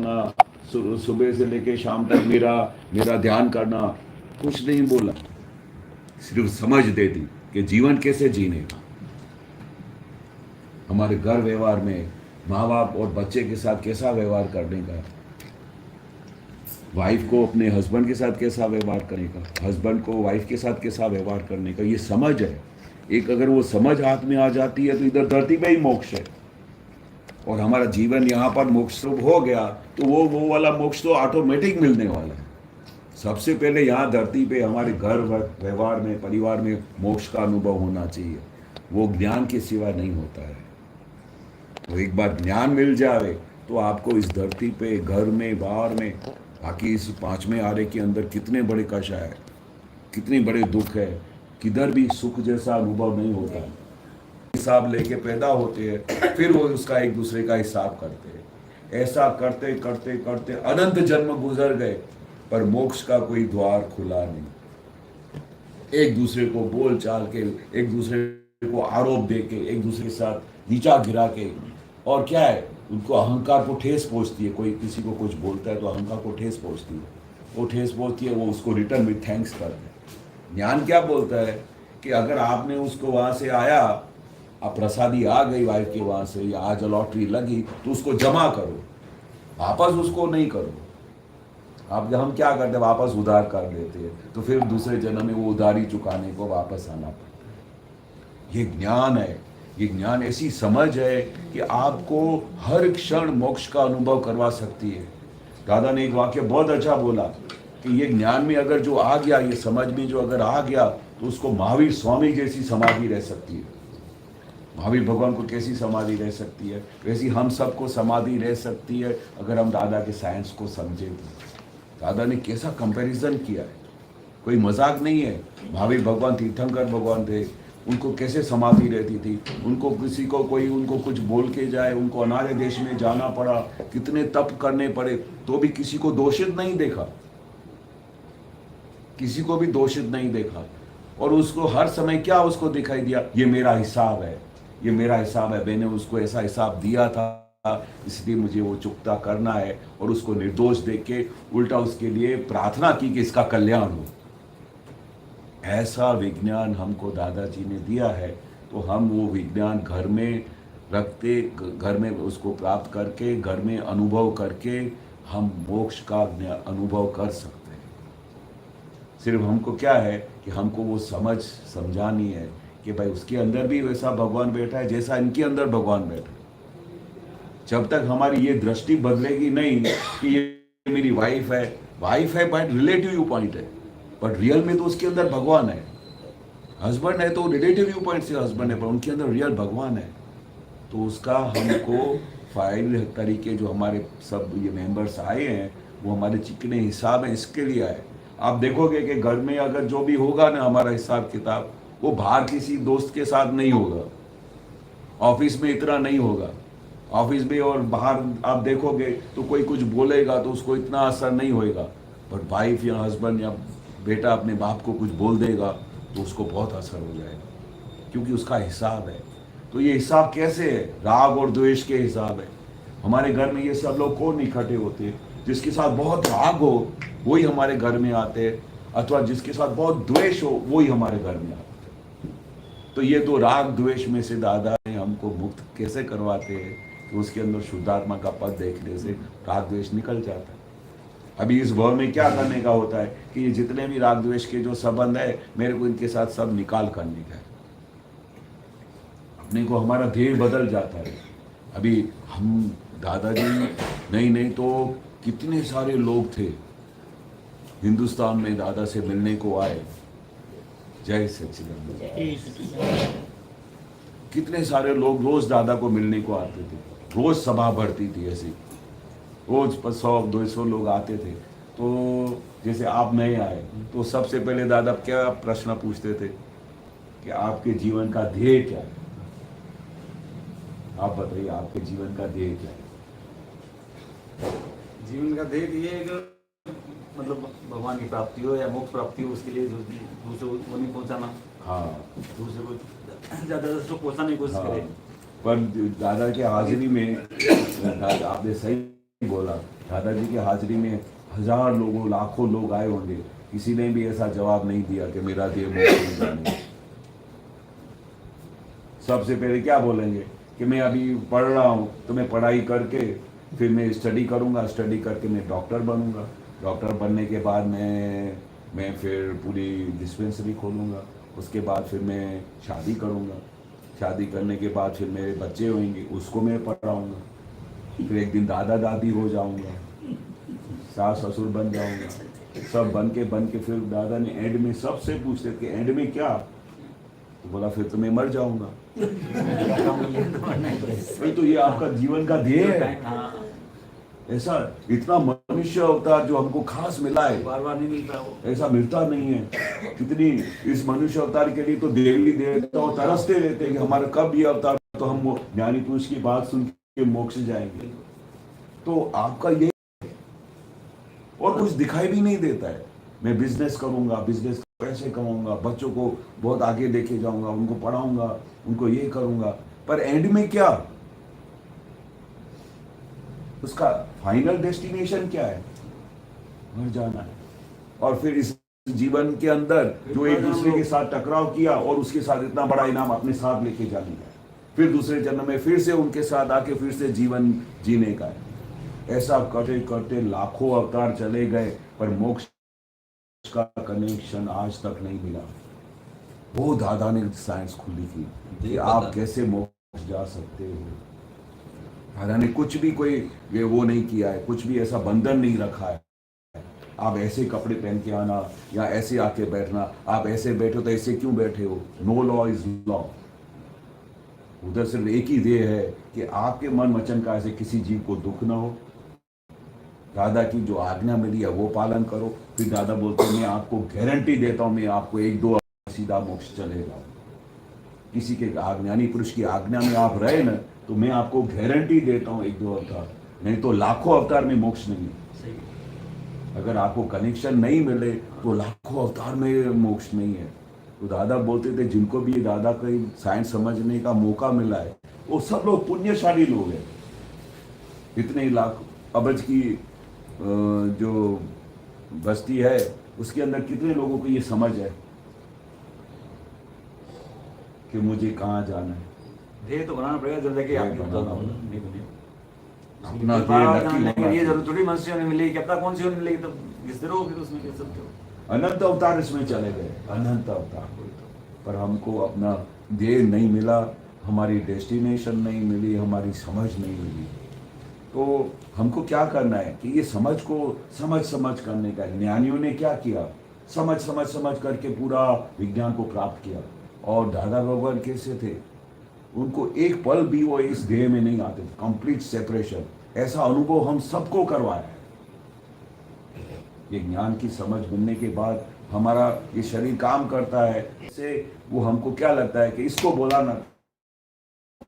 सुबह से लेके शाम तक मेरा मेरा ध्यान करना, कुछ नहीं बोला। सिर्फ समझ दे दी कि जीवन कैसे जीने का। हमारे घर व्यवहार में माँ बाप और बच्चे के साथ कैसा व्यवहार करने का, वाइफ को अपने हस्बैंड के साथ कैसा व्यवहार करने का, हस्बैंड को वाइफ के साथ कैसा व्यवहार करने का, ये समझ है। एक अगर वो समझ हाथ में आ जाती है तो इधर धरती पे ही मोक्ष है। और हमारा जीवन यहाँ पर मोक्ष हो गया तो वो वाला मोक्ष तो ऑटोमेटिक मिलने वाला है। सबसे पहले यहाँ धरती पे हमारे घर व्यवहार में, परिवार में मोक्ष का अनुभव होना चाहिए। वो ज्ञान के सिवा नहीं होता है। तो एक बार ज्ञान मिल जाए तो आपको इस धरती पे, घर में, बाहर में, बाकी इस पांचवें आरे के अंदर कितने बड़े कष्ट है, कितने बड़े दुख है, किधर भी सुख जैसा अनुभव नहीं होता। हिसाब लेके पैदा होते हैं, फिर वो उसका एक दूसरे का हिसाब करते हैं। ऐसा करते करते करते अनंत जन्म गुजर गए, पर मोक्ष का कोई द्वार खुला नहीं। एक दूसरे को बोल चाल के, एक दूसरे को आरोप दे के, एक दूसरे के साथ नीचा गिरा के, और क्या है, उनको अहंकार को ठेस पहुंचती है। कोई किसी को कुछ बोलता है तो अहंकार को ठेस पहुंचती है, वो ठेस पहुंचती है, वो उसको रिटर्न में थैंक्स करते हैं। ज्ञान क्या बोलता है कि अगर आपने उसको वहां से आया, अब प्रसादी आ गई वाइफ के वहां से, या आज लॉटरी लगी, तो उसको जमा करो, वापस उसको नहीं करो। आप हम क्या करते हैं, वापस उधार कर देते हैं, तो फिर दूसरे जन्म में वो उधारी चुकाने को वापस आना पड़ता है। ये ज्ञान है, ये ज्ञान ऐसी समझ है कि आपको हर क्षण मोक्ष का अनुभव करवा सकती है। दादा ने एक वाक्य बहुत अच्छा बोला कि ये ज्ञान में अगर जो आ गया, ये समझ में जो अगर आ गया, तो उसको महावीर स्वामी जैसी समाधि रह सकती है। महावीर भगवान को कैसी समाधि रह सकती है, वैसी हम सबको समाधि रह सकती है अगर हम दादा के साइंस को समझे। दादा ने कैसा कंपैरिजन किया है, कोई मजाक नहीं है। महावीर भगवान तीर्थंकर भगवान थे, उनको कैसे समाधि रहती थी, उनको किसी को कोई उनको कुछ बोल के जाए, उनको अनार्य देश में जाना पड़ा, कितने तप करने पड़े, तो भी किसी को दोषित नहीं देखा, किसी को भी दोषित नहीं देखा। और उसको हर समय क्या उसको दिखाई दिया, ये मेरा हिसाब है, ये मेरा हिसाब है, मैंने उसको ऐसा हिसाब दिया था, इसलिए मुझे वो चुकता करना है। और उसको निर्दोष देख के उल्टा उसके लिए प्रार्थना की कि इसका कल्याण हो। ऐसा विज्ञान हमको दादाजी ने दिया है, तो हम वो विज्ञान घर में रखते, घर में उसको प्राप्त करके, घर में अनुभव करके हम मोक्ष का अनुभव कर सकते हैं। सिर्फ हमको क्या है कि हमको वो समझानी है कि भाई उसके अंदर भी वैसा भगवान बैठा है जैसा इनके अंदर भगवान बैठा है। जब तक हमारी ये दृष्टि बदलेगी नहीं कि ये मेरी वाइफ है बट रिलेटिव व्यू पॉइंट है, बट रियल में तो उसके अंदर भगवान है। हस्बैंड है तो रिलेटिव व्यू पॉइंट से हस्बैंड है, पर उनके अंदर रियल भगवान है। तो उसका हमको फाइल तरीके जो हमारे सब ये मेंबर्स आए हैं, वो हमारे चिकने हिसाब है, इसके लिए आए। आप देखोगे कि घर में अगर जो भी होगा ना हमारा हिसाब किताब, वो बाहर किसी दोस्त के साथ नहीं होगा, ऑफिस में इतना नहीं होगा। ऑफिस में और बाहर आप देखोगे तो कोई कुछ बोलेगा तो उसको इतना असर नहीं होएगा, बट वाइफ या हस्बैंड या बेटा अपने बाप को कुछ बोल देगा तो उसको बहुत असर हो जाएगा, क्योंकि उसका हिसाब है। तो ये हिसाब कैसे है, राग और द्वेष के हिसाब है। हमारे घर में ये सब लोग कौन इकट्ठे होते हैं, जिसके साथ बहुत राग हो वही हमारे घर में आते हैं, अथवा जिसके साथ बहुत द्वेष हो वही हमारे घर में आते हैं। तो ये तो राग द्वेष में से दादा ने हमको मुक्त कैसे करवाते हैं कि उसके अंदर शुद्धात्मा का पद देखने से राग द्वेष निकल जाता है। अभी इस भाव में क्या करने का होता है कि ये जितने भी राग द्वेष के जो संबंध है, मेरे को इनके साथ सब निकाल करने का है। अपने को हमारा ध्येय बदल जाता है। अभी हम दादाजी नहीं तो कितने सारे लोग थे हिंदुस्तान में दादा से मिलने को आए। जय सच्चिदानंद। कितने सारे लोग रोज दादा को मिलने को आते थे, रोज सभा बढ़ती थी ऐसी, रोज 100-200 लोग आते थे। तो जैसे आप नए आए तो सबसे पहले दादा क्या प्रश्न पूछते थे कि आपके जीवन का ध्येय क्या है, आप बताइए आपके जीवन का ध्येय क्या है। जीवन का ध्येय ये है कि मतलब भगवान की प्राप्ति हो या मोक्ष प्राप्ति हो, उसके लिए दूसरे को नहीं पहुंचाना। हाँ, दूसरे को ज़्यादा से पहुंचाने की कोशिश करें। पर दादा के हाजिरी में दादा आपने सही बोला, दादाजी की हाजिरी में 1000 लोगों लाखों लोग आए होंगे, किसी ने भी ऐसा जवाब नहीं दिया कि मेरा देह मोक्ष में जाने। सबसे पहले क्या बोलेंगे कि मैं अभी पढ़ रहा हूँ, तो मैं पढ़ाई करके फिर मैं स्टडी करूँगा, स्टडी करके मैं डॉक्टर बनूँगा, डॉक्टर बनने के बाद मैं फिर पूरी डिस्पेंसरी खोलूँगा, उसके बाद फिर मैं शादी करूँगा, शादी करने के बाद फिर मेरे बच्चे होंगे, उसको मैं पढ़ाऊँगा, फिर एक दिन दादा दादी हो जाऊँगा, सास ससुर बन जाऊँगा, सब बन के फिर दादा ने एंड में सबसे पूछते कि एंड में क्या, तो बोला फिर तो मैं मर जाऊँगा। भाई तो ये आपका जीवन का ध्येय है। ऐसा इतना मनुष्य अवतार जो हमको खास मिला है, बार बार नहीं मिलता वो, ऐसा मिलता नहीं है। कितनी इस मनुष्य अवतार के लिए तो देवी देवता तरसते रहते हैं कि हमारा कब ये अवतार, तो हम ज्ञानी पुरुष की बात सुन के मोक्ष जाएंगे। तो आपका ये और कुछ दिखाई भी नहीं देता है। मैं बिजनेस करूंगा, बिजनेस पैसे कमाऊंगा, बच्चों को बहुत आगे लेके जाऊंगा, उनको पढ़ाऊंगा, उनको ये करूंगा, पर एंड में क्या, उसका फाइनल डेस्टिनेशन क्या है, मर जाना है। और फिर इस जीवन के अंदर जो एक दूसरे के साथ टकराव किया और उसके साथ इतना बड़ा इनाम अपने साथ लेके जाने का, फिर दूसरे जन्म में फिर से उनके साथ आके फिर से जीवन जीने का है। ऐसा करते करते लाखों अवतार चले गए, पर मोक्ष का कनेक्शन आज तक नहीं मिला। वो दादा ने साइंस खुली की कि आप कैसे मोक्ष जा सकते हो। दादा ने कुछ भी कोई ये वो नहीं किया है, कुछ भी ऐसा बंधन नहीं रखा है, आप ऐसे कपड़े पहन के आना या ऐसे आके बैठना, आप ऐसे बैठो तो ऐसे क्यों बैठे हो, नो लॉ इज लॉ। उधर सिर्फ एक ही ध्येय है कि आपके मन वचन का ऐसे किसी जीव को दुख ना हो। दादा की जो आज्ञा मिली है वो पालन करो। फिर दादा बोलते हैं मैं आपको गारंटी देता हूं, मैं आपको 1-2 सीधा मोक्ष चलेगा। किसी के ज्ञानी पुरुष की आज्ञा में आप रहे ना, तो मैं आपको गारंटी देता हूं 1-2 अवतार, नहीं तो लाखों अवतार में मोक्ष नहीं है। अगर आपको कनेक्शन नहीं मिले तो लाखों अवतार में मोक्ष नहीं है। तो दादा बोलते थे जिनको भी दादा का साइंस समझने का मौका मिला है वो सब लोग पुण्यशाली लोग हैं। इतने लाख अबज की जो बस्ती है उसके अंदर कितने लोगों को ये समझ है कि मुझे कहाँ जाना है। ध्येय तो बनाना पड़ेगा, जब जाके आप बनाना नहीं होगा। बने अपना ध्येय नक्की होना ये जरूर थोड़ी मनुष्य ने मिलेगी, अपना कौन सी मिलेगी, तब घिसते रहो फिर उसमें क्या सकते हो। अनंत अवतार इसमें चले गए, अनंत अवतार, पर हमको अपना ध्येय नहीं मिला, हमारी डेस्टिनेशन नहीं मिली, हमारी समझ नहीं मिली। तो हमको क्या करना है कि ये समझ को समझ करने का। ज्ञानियों ने क्या किया, समझ करके पूरा विज्ञान को प्राप्त किया। और दादा भगवान कैसे थे, उनको एक पल भी वो इस ध्येय में नहीं आते थे, कंप्लीट सेपरेशन। ऐसा अनुभव हम सबको करवाया है। ये ज्ञान की समझ मिलने के बाद हमारा ये शरीर काम करता है, से वो हमको क्या लगता है कि इसको बोला ना,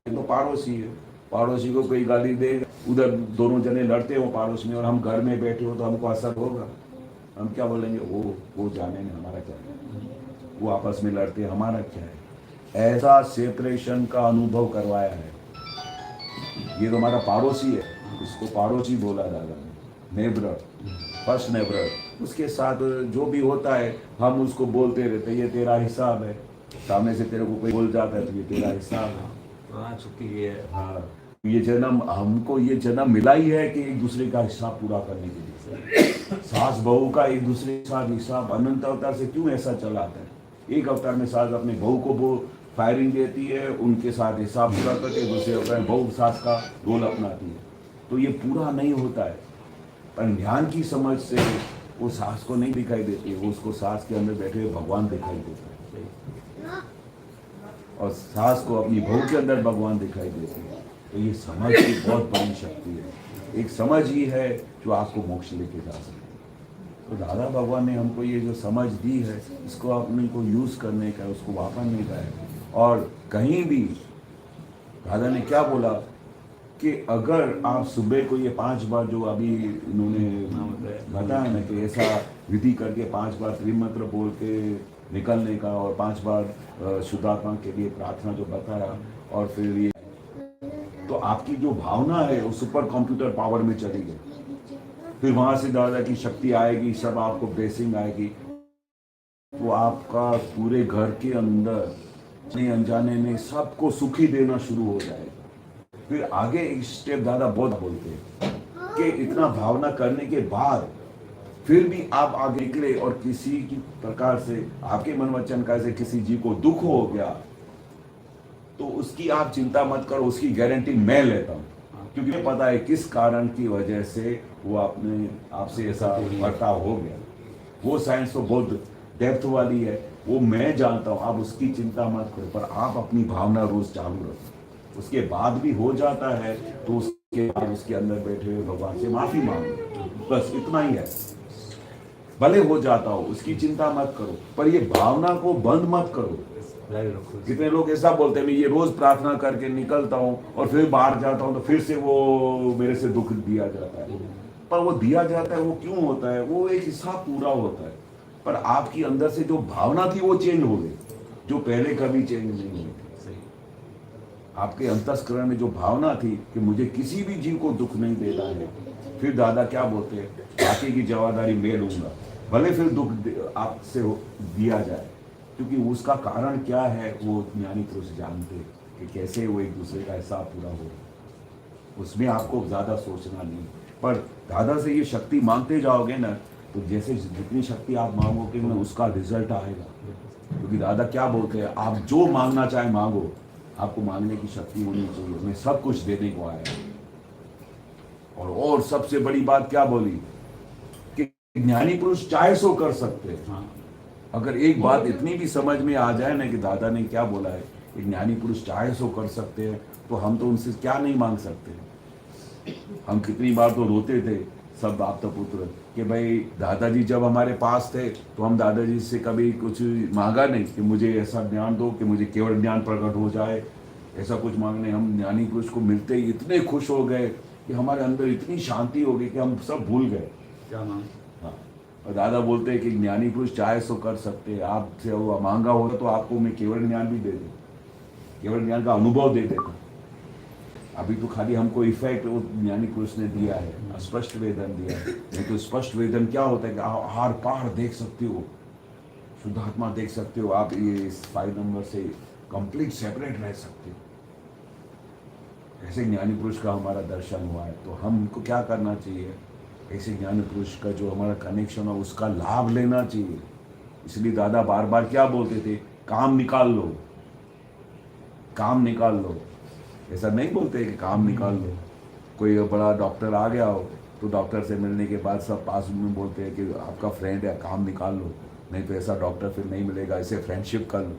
तो पड़ोसी है, पड़ोसी को कोई गाली दे, उधर दोनों जने लड़ते हो पड़ोस में और हम घर में बैठे हो तो हमको असर होगा। हम क्या बोलेंगे, वो जाने में हमारा क्या है, वो आपस में लड़ते हमारा क्या है। ऐसा सेपरेशन का अनुभव करवाया है। ये तो हमारा पड़ोसी है, इसको पड़ोसी बोला दादा ने, नेबर, फर्स्ट नेबर। उसके साथ जो भी होता है हम उसको बोलते रहते, ये तेरा हिसाब है। सामने से तेरे को कोई बोल जाता है तो ये तेरा हिसाब है, छुट्टी है। हाँ, ये जन्म हमको ये जन्म मिला ही है कि एक दूसरे का हिसाब पूरा करने के लिए। सास बहू का एक दूसरे के साथ हिसाब अनंत अवतार से क्यों ऐसा चलाता है। एक अवतार में सास अपने बहू को वो फायरिंग देती है, उनके साथ हिसाब पूरा करके दूसरे अवतार में बहू सास का रोल अपनाती है। तो ये पूरा नहीं होता है। पर ज्ञान की समझ से वो सास को नहीं दिखाई देती है, वो उसको सास के अंदर बैठे हुए भगवान दिखाई देता है, और सास को अपनी बहू के अंदर भगवान दिखाई देती है। तो ये समझ की बहुत बड़ी शक्ति है। एक समझ ही है जो आपको मोक्ष लेके जा सकती है। तो दादा भगवान ने हमको ये जो समझ दी है, इसको अपने को यूज़ करने का, उसको वापरने का है। और कहीं भी दादा ने क्या बोला कि अगर आप सुबह को ये 5 बार जो अभी इन्होंने बताया ना कि ऐसा विधि करके 5 बार त्रिमंत्र बोल के निकलने का, और 5 बार शुद्धात्मा के लिए प्रार्थना जो बताया, और फिर ये तो आपकी जो भावना है वो सुपर कंप्यूटर पावर में चली गई। फिर वहां से दादा की शक्ति आएगी, सब आपको ब्लेसिंग आएगी, वो आपका पूरे घर के अंदर अपने अनजाने में सबको सुखी देना शुरू हो जाएगा। फिर आगे एक स्टेप दादा बहुत बोलते हैं कि इतना भावना करने के बाद फिर भी आप आगे निकले और किसी की प्रकार से आपके मन वचन का से किसी जीव को दुख हो गया तो उसकी आप चिंता मत करो, उसकी गारंटी मैं लेता हूँ, क्योंकि मुझे पता है किस कारण की वजह से वो आपसे ऐसा बर्ताव हो गया। वो साइंस तो बहुत डेप्थ वाली है, वो मैं जानता हूँ, आप उसकी चिंता मत करो, पर आप अपनी भावना रोज चालू रखो। उसके बाद भी हो जाता है तो उसके बाद उसके अंदर बैठे हुए भगवान से माफी मांगो, बस इतना ही है। भले हो जाता हो उसकी चिंता मत करो, पर ये भावना को बंद मत करो। कितने लोग ऐसा बोलते हैं मैं ये रोज प्रार्थना करके निकलता हूँ और फिर बाहर जाता हूँ तो फिर से वो मेरे से दुख दिया जाता है। पर वो दिया जाता है वो क्यों होता है? वो एक हिसाब पूरा होता है, पर आपकी अंदर से जो भावना थी वो चेंज हो गई, जो पहले कभी चेंज नहीं हुई थी। आपके अंतस्करण में जो भावना थी कि मुझे किसी भी जीव को दुख नहीं देना है, फिर दादा क्या बोलते हैं, बाकी की जवाबदारी मैं लूंगा, भले फिर दुख आपसे दिया जाए, क्योंकि उसका कारण क्या है वो ज्ञानी पुरुष जानते कि कैसे वो एक दूसरे का हिसाब पूरा हो। उसमें आपको ज़्यादा सोचना नहीं, पर दादा से ये शक्ति मांगते जाओगे ना तो जैसे जितनी शक्ति आप मांगोगे ना उसका रिजल्ट आएगा। क्योंकि दादा क्या बोलते हैं, आप जो मांगना चाहे मांगो, आपको मांगने की शक्ति होनी चाहिए, मैं सब कुछ देने को आया। और सबसे बड़ी बात क्या बोली कि ज्ञानी पुरुष चाहे सो कर सकते हैं। अगर एक बात इतनी भी समझ में आ जाए ना कि दादा ने क्या बोला है कि ज्ञानी पुरुष चाहे सो कर सकते हैं, तो हम तो उनसे क्या नहीं मांग सकते। हम कितनी बार तो रोते थे सब आपता पुत्र कि भाई दादाजी जब हमारे पास थे तो हम दादाजी से कभी कुछ मांगा नहीं कि मुझे ऐसा ज्ञान दो कि मुझे केवल ज्ञान प्रकट हो जाए, ऐसा कुछ मांगने। हम ज्ञानी पुरुष को मिलते ही इतने खुश हो गए कि हमारे अंदर इतनी शांति हो गई कि हम सब भूल गए क्या मांग। हाँ, और दादा बोलते हैं कि ज्ञानी पुरुष चाहे सो कर सकते हैं। आपसे वो मांगा होगा तो आपको मैं केवल ज्ञान भी दे दूँ, केवल ज्ञान का अनुभव दे देता। अभी तो खाली हमको इफेक्ट वो ज्ञानी पुरुष ने दिया है, स्पष्ट वेदन दिया है। नहीं तो स्पष्ट वेदन क्या होता है कि आर पार देख सकते हो, शुद्धात्मा देख सकते हो, आप ये इस 5 नंबर से कंप्लीट सेपरेट रह सकते हो। ऐसे ज्ञानी पुरुष का हमारा दर्शन हुआ है, तो हमको क्या करना चाहिए, ऐसे ज्ञानी पुरुष का जो हमारा कनेक्शन है उसका लाभ लेना चाहिए। इसलिए दादा बार बार क्या बोलते थे, काम निकाल लो, काम निकाल लो। ऐसा नहीं बोलते कि काम निकाल लो। कोई बड़ा डॉक्टर आ गया हो तो डॉक्टर से मिलने के बाद सब पास में बोलते हैं कि आपका फ्रेंड है, काम निकाल लो, नहीं तो ऐसा डॉक्टर फिर नहीं मिलेगा, ऐसे फ्रेंडशिप कर लो।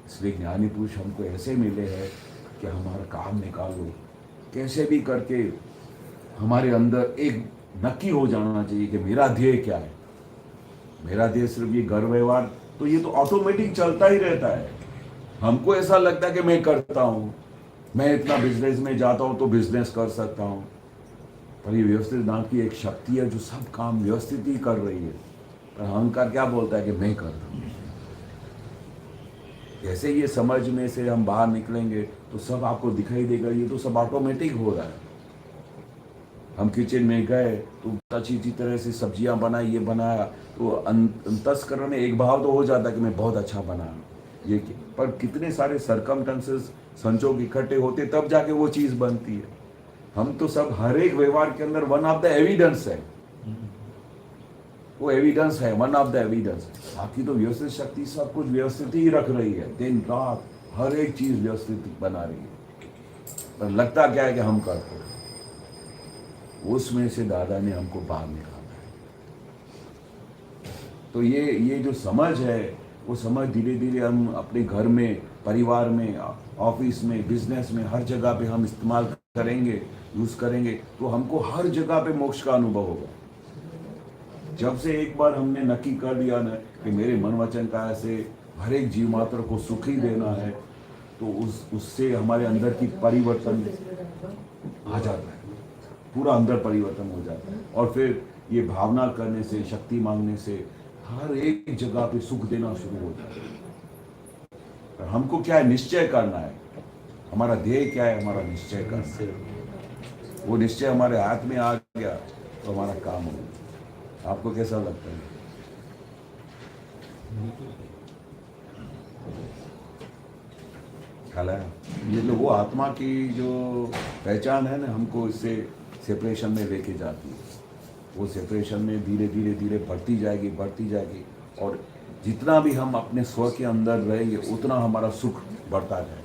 इसलिए ज्ञानी पुरुष हमको ऐसे मिले हैं कि हमारा काम निकाल लो, कैसे भी करके हमारे अंदर एक नक्की हो जाना चाहिए कि मेरा ध्येय क्या है। मेरा ध्येय सिर्फ ये घर व्यवहार, तो ये तो ऑटोमेटिक चलता ही रहता है। हमको ऐसा लगता है कि मैं करता हूँ, मैं इतना बिजनेस में जाता हूँ तो बिजनेस कर सकता हूँ, पर ये व्यवस्थित दान की एक शक्ति है जो सब काम व्यवस्थित ही कर रही है। पर अहंकार क्या बोलता है कि मैं करता हूँ। जैसे ये समझ में से हम बाहर निकलेंगे तो सब आपको दिखाई देगा, ये तो सब ऑटोमेटिक हो रहा है। हम किचन में गए तो अच्छी तरह से सब्जियां बनाई, ये बनाया, तो अंतस्करण में एक भाव तो हो जाता है कि मैं बहुत अच्छा बनाया ये, पर कितने सारे सरकमस्टेंसेस संजोग इकट्ठे होते तब जाके वो चीज़ बनती है। हम तो सब हर एक व्यवहार के अंदर वन ऑफ द एविडेंस है, वो एविडेंस है, वन ऑफ द एविडेंस। बाकी तो व्यवस्थित शक्ति सब कुछ व्यवस्थित ही रख रही है, दिन रात हर एक चीज व्यवस्थित बना रही है। पर लगता क्या है कि हम करते हैं, उसमें से दादा ने हमको बाहर निकाला है। तो ये जो समझ है वो समझ धीरे धीरे हम अपने घर में, परिवार में, ऑफिस में, बिजनेस में, हर जगह पे हम इस्तेमाल करेंगे, यूज करेंगे, तो हमको हर जगह पे मोक्ष का अनुभव होगा। जब से एक बार हमने नक्की कर दिया ना कि मेरे मन वचन का से हर एक जीव मात्र को सुख ही देना है, तो उससे हमारे अंदर की परिवर्तन आ जाता है, पूरा अंदर परिवर्तन हो जाता है। और फिर ये भावना करने से, शक्ति मांगने से हर एक जगह पे सुख देना शुरू होता है। पर हमको क्या है, निश्चय करना है, हमारा ध्येय क्या है, हमारा निश्चय करना है। वो निश्चय हमारे हाथ में आ गया तो हमारा काम हो। आपको कैसा लगता है? ख्याल है ये तो वो आत्मा की जो पहचान है ना, हमको इससे सेपरेशन में लेके जाती है। वो सेपरेशन में धीरे धीरे धीरे बढ़ती जाएगी, और जितना भी हम अपने स्व के अंदर रहेंगे उतना हमारा सुख बढ़ता जाएगा।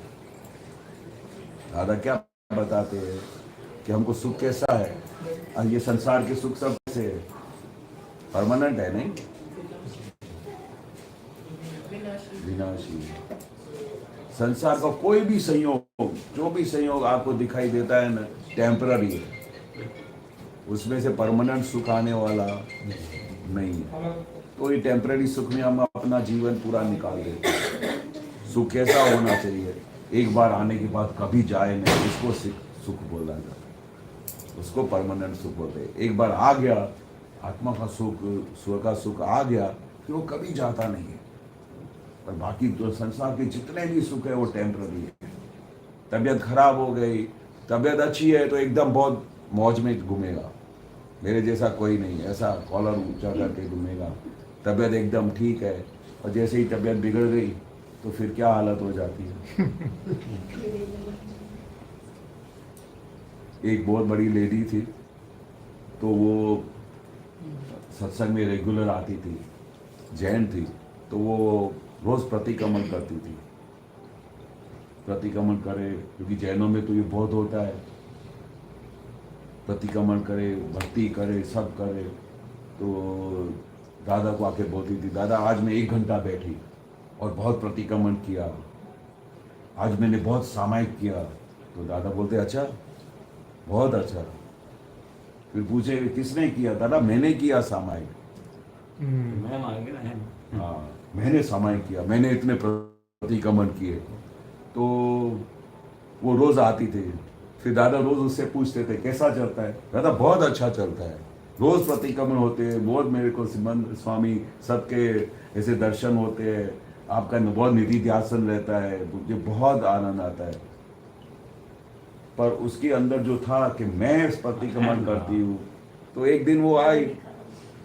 दादा क्या बताते हैं कि हमको सुख कैसा है, और ये संसार के सुख सब कैसे है, परमानेंट है नहीं, विनाशी। संसार का कोई भी संयोग, जो भी संयोग आपको दिखाई देता है ना, टेम्पररी है, उसमें से परमानेंट सुख आने वाला नहीं है। तो ये टेम्पररी सुख में हम अपना जीवन पूरा निकाल देते हैं। सुख कैसा होना चाहिए, एक बार आने के बाद कभी जाए नहीं, इसको सुख बोला जाता है, उसको परमानेंट सुख बोलते हैं। एक बार आ गया आत्मा का सुख, स्व का सुख आ गया, फिर वो कभी जाता नहीं है। पर बाकी जो संसार के जितने भी सुख है वो टेम्पररी है। तबीयत खराब हो गई, तबीयत अच्छी है तो एकदम बहुत मौज में घूमेगा, मेरे जैसा कोई नहीं, ऐसा कॉलर ऊंचा करके घूमेगा। तबीयत एकदम ठीक है, और जैसे ही तबीयत बिगड़ गई तो फिर क्या हालत हो जाती है। एक बहुत बड़ी लेडी थी, तो वो सत्संग में रेगुलर आती थी, जैन थी, तो वो रोज प्रतिक्रमण करती थी। प्रतिक्रमण करे, क्योंकि जैनों में तो ये बहुत होता है, प्रतिक्रमण करे, भक्ति करे, सब करे। तो दादा को आके बोलती थी, दादा आज मैं 1 घंटा बैठी और बहुत प्रतिक्रमण किया, आज मैंने बहुत सामायिक किया। तो दादा बोलते अच्छा, बहुत अच्छा। फिर पूछे किसने किया? दादा मैंने किया सामायिक। मैं मांगे ना, हाँ मैंने सामायिक किया, मैंने इतने प्रतिक्रमण किए। तो वो रोज आती थी, फिर दादा रोज उससे पूछते थे कैसा चलता है? दादा बहुत अच्छा चलता है, रोज प्रतिक्रमण होते हैं, बहुत मेरे को स्वामी सबके ऐसे दर्शन होते हैं, आपका बहुत निधि ध्यान रहता है, मुझे बहुत आनंद आता है। पर उसके अंदर जो था कि मैं प्रतिक्रमण करती हूँ, तो एक दिन वो आई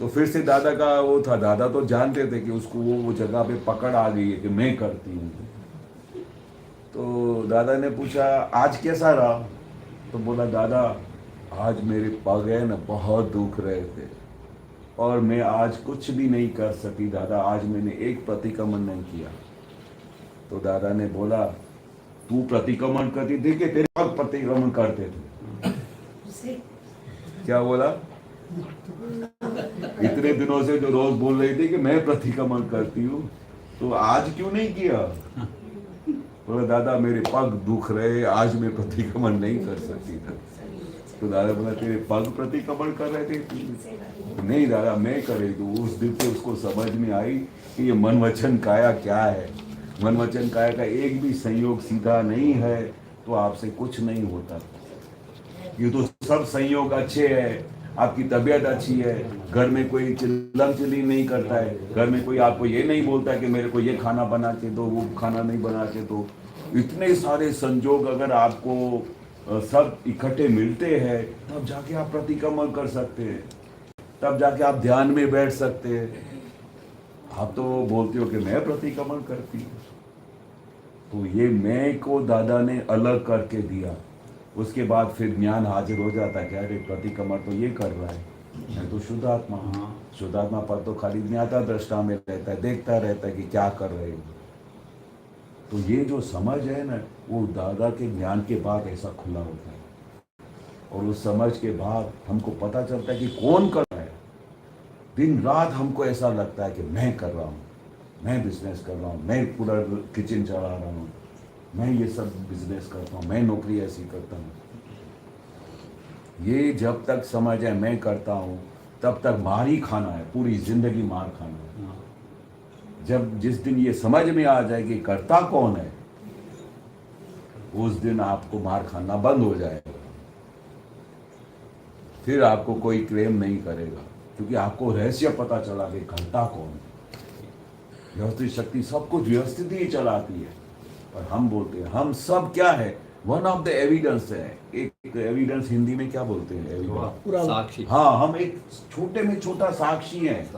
तो फिर से दादा का वो था, दादा तो जानते थे कि उसको वो जगह पे पकड़ आ गई है कि मैं करती हूँ। तो दादा ने पूछा आज कैसा रहा? तो बोला दादा आज मेरे पग है ना बहुत दुख रहे थे, और मैं आज कुछ भी नहीं कर सकी दादा, आज मैंने एक प्रतिक्रमण नहीं किया। तो दादा ने बोला तू प्रतिक्रमण करती थी कि तेरे पग प्रतिक्रमण करते थे? क्या बोला? इतने दिनों से जो रोज बोल रही थी कि मैं प्रतिक्रमण करती हूँ, तो आज क्यों नहीं किया? बोला दादा मेरे पग दुख रहे, आज मैं प्रतिक्रमण नहीं कर सकती था। तो दादा बोला तेरे पग प्रतिक्रमण कर रहे थे? नहीं दादा मैं कर रही थी। उस दिन से उसको समझ में आई कि ये मन वचन काया क्या है। मन वचन काया का एक भी संयोग सीधा नहीं है तो आपसे कुछ नहीं होता। ये तो सब संयोग अच्छे हैं, आपकी तबीयत अच्छी है, घर में कोई चिल्लम चिल्ली नहीं करता है, घर में कोई आपको ये नहीं बोलता कि मेरे को ये खाना बना के दो, वो खाना नहीं बना के दो। इतने सारे संयोग अगर आपको सब इकट्ठे मिलते हैं तब जाके आप प्रतिक्रमण कर सकते हैं, तब जाके आप ध्यान में बैठ सकते हैं। आप तो बोलते हो कि मैं प्रतिक्रमण करती हूँ, तो ये मैं को दादा ने अलग करके दिया। उसके बाद फिर ज्ञान हाजिर हो जाता है कि अरे प्रतिक्रमण तो ये कर रहा है, मैं तो शुद्ध आत्मा हूँ। शुद्ध आत्मा पर तो खाली ज्ञाता दृष्टा में रहता है, देखता रहता है कि क्या कर रहे हो। तो ये जो समझ है ना, वो दादा के ज्ञान के बाद ऐसा खुला होता है, और उस समझ के बाद हमको पता चलता है कि कौन कर रहा है। दिन रात हमको ऐसा लगता है कि मैं कर रहा हूँ, मैं बिजनेस कर रहा हूँ, मैं पूरा किचन चला रहा हूँ, मैं ये सब बिजनेस करता हूँ, मैं नौकरी ऐसी करता हूँ। ये जब तक समझ है मैं करता हूँ तब तक मार ही खाना है, पूरी जिंदगी मार खाना है। जब जिस दिन ये समझ में आ जाए कि करता कौन है, उस दिन आपको मार खाना बंद हो जाएगा। फिर आपको कोई क्लेम नहीं करेगा, क्योंकि आपको रहस्य पता चला कि करता कौन है। व्यवस्थित शक्ति सब कुछ व्यवस्थित ही चलाती है, पर हम बोलते हैं हम सब क्या है, वन ऑफ द एविडेंस है। एक एविडेंस हिंदी में क्या बोलते हैं? एविडेंस, साक्षी। हाँ, हम एक छोटे में छोटा साक्षी हैं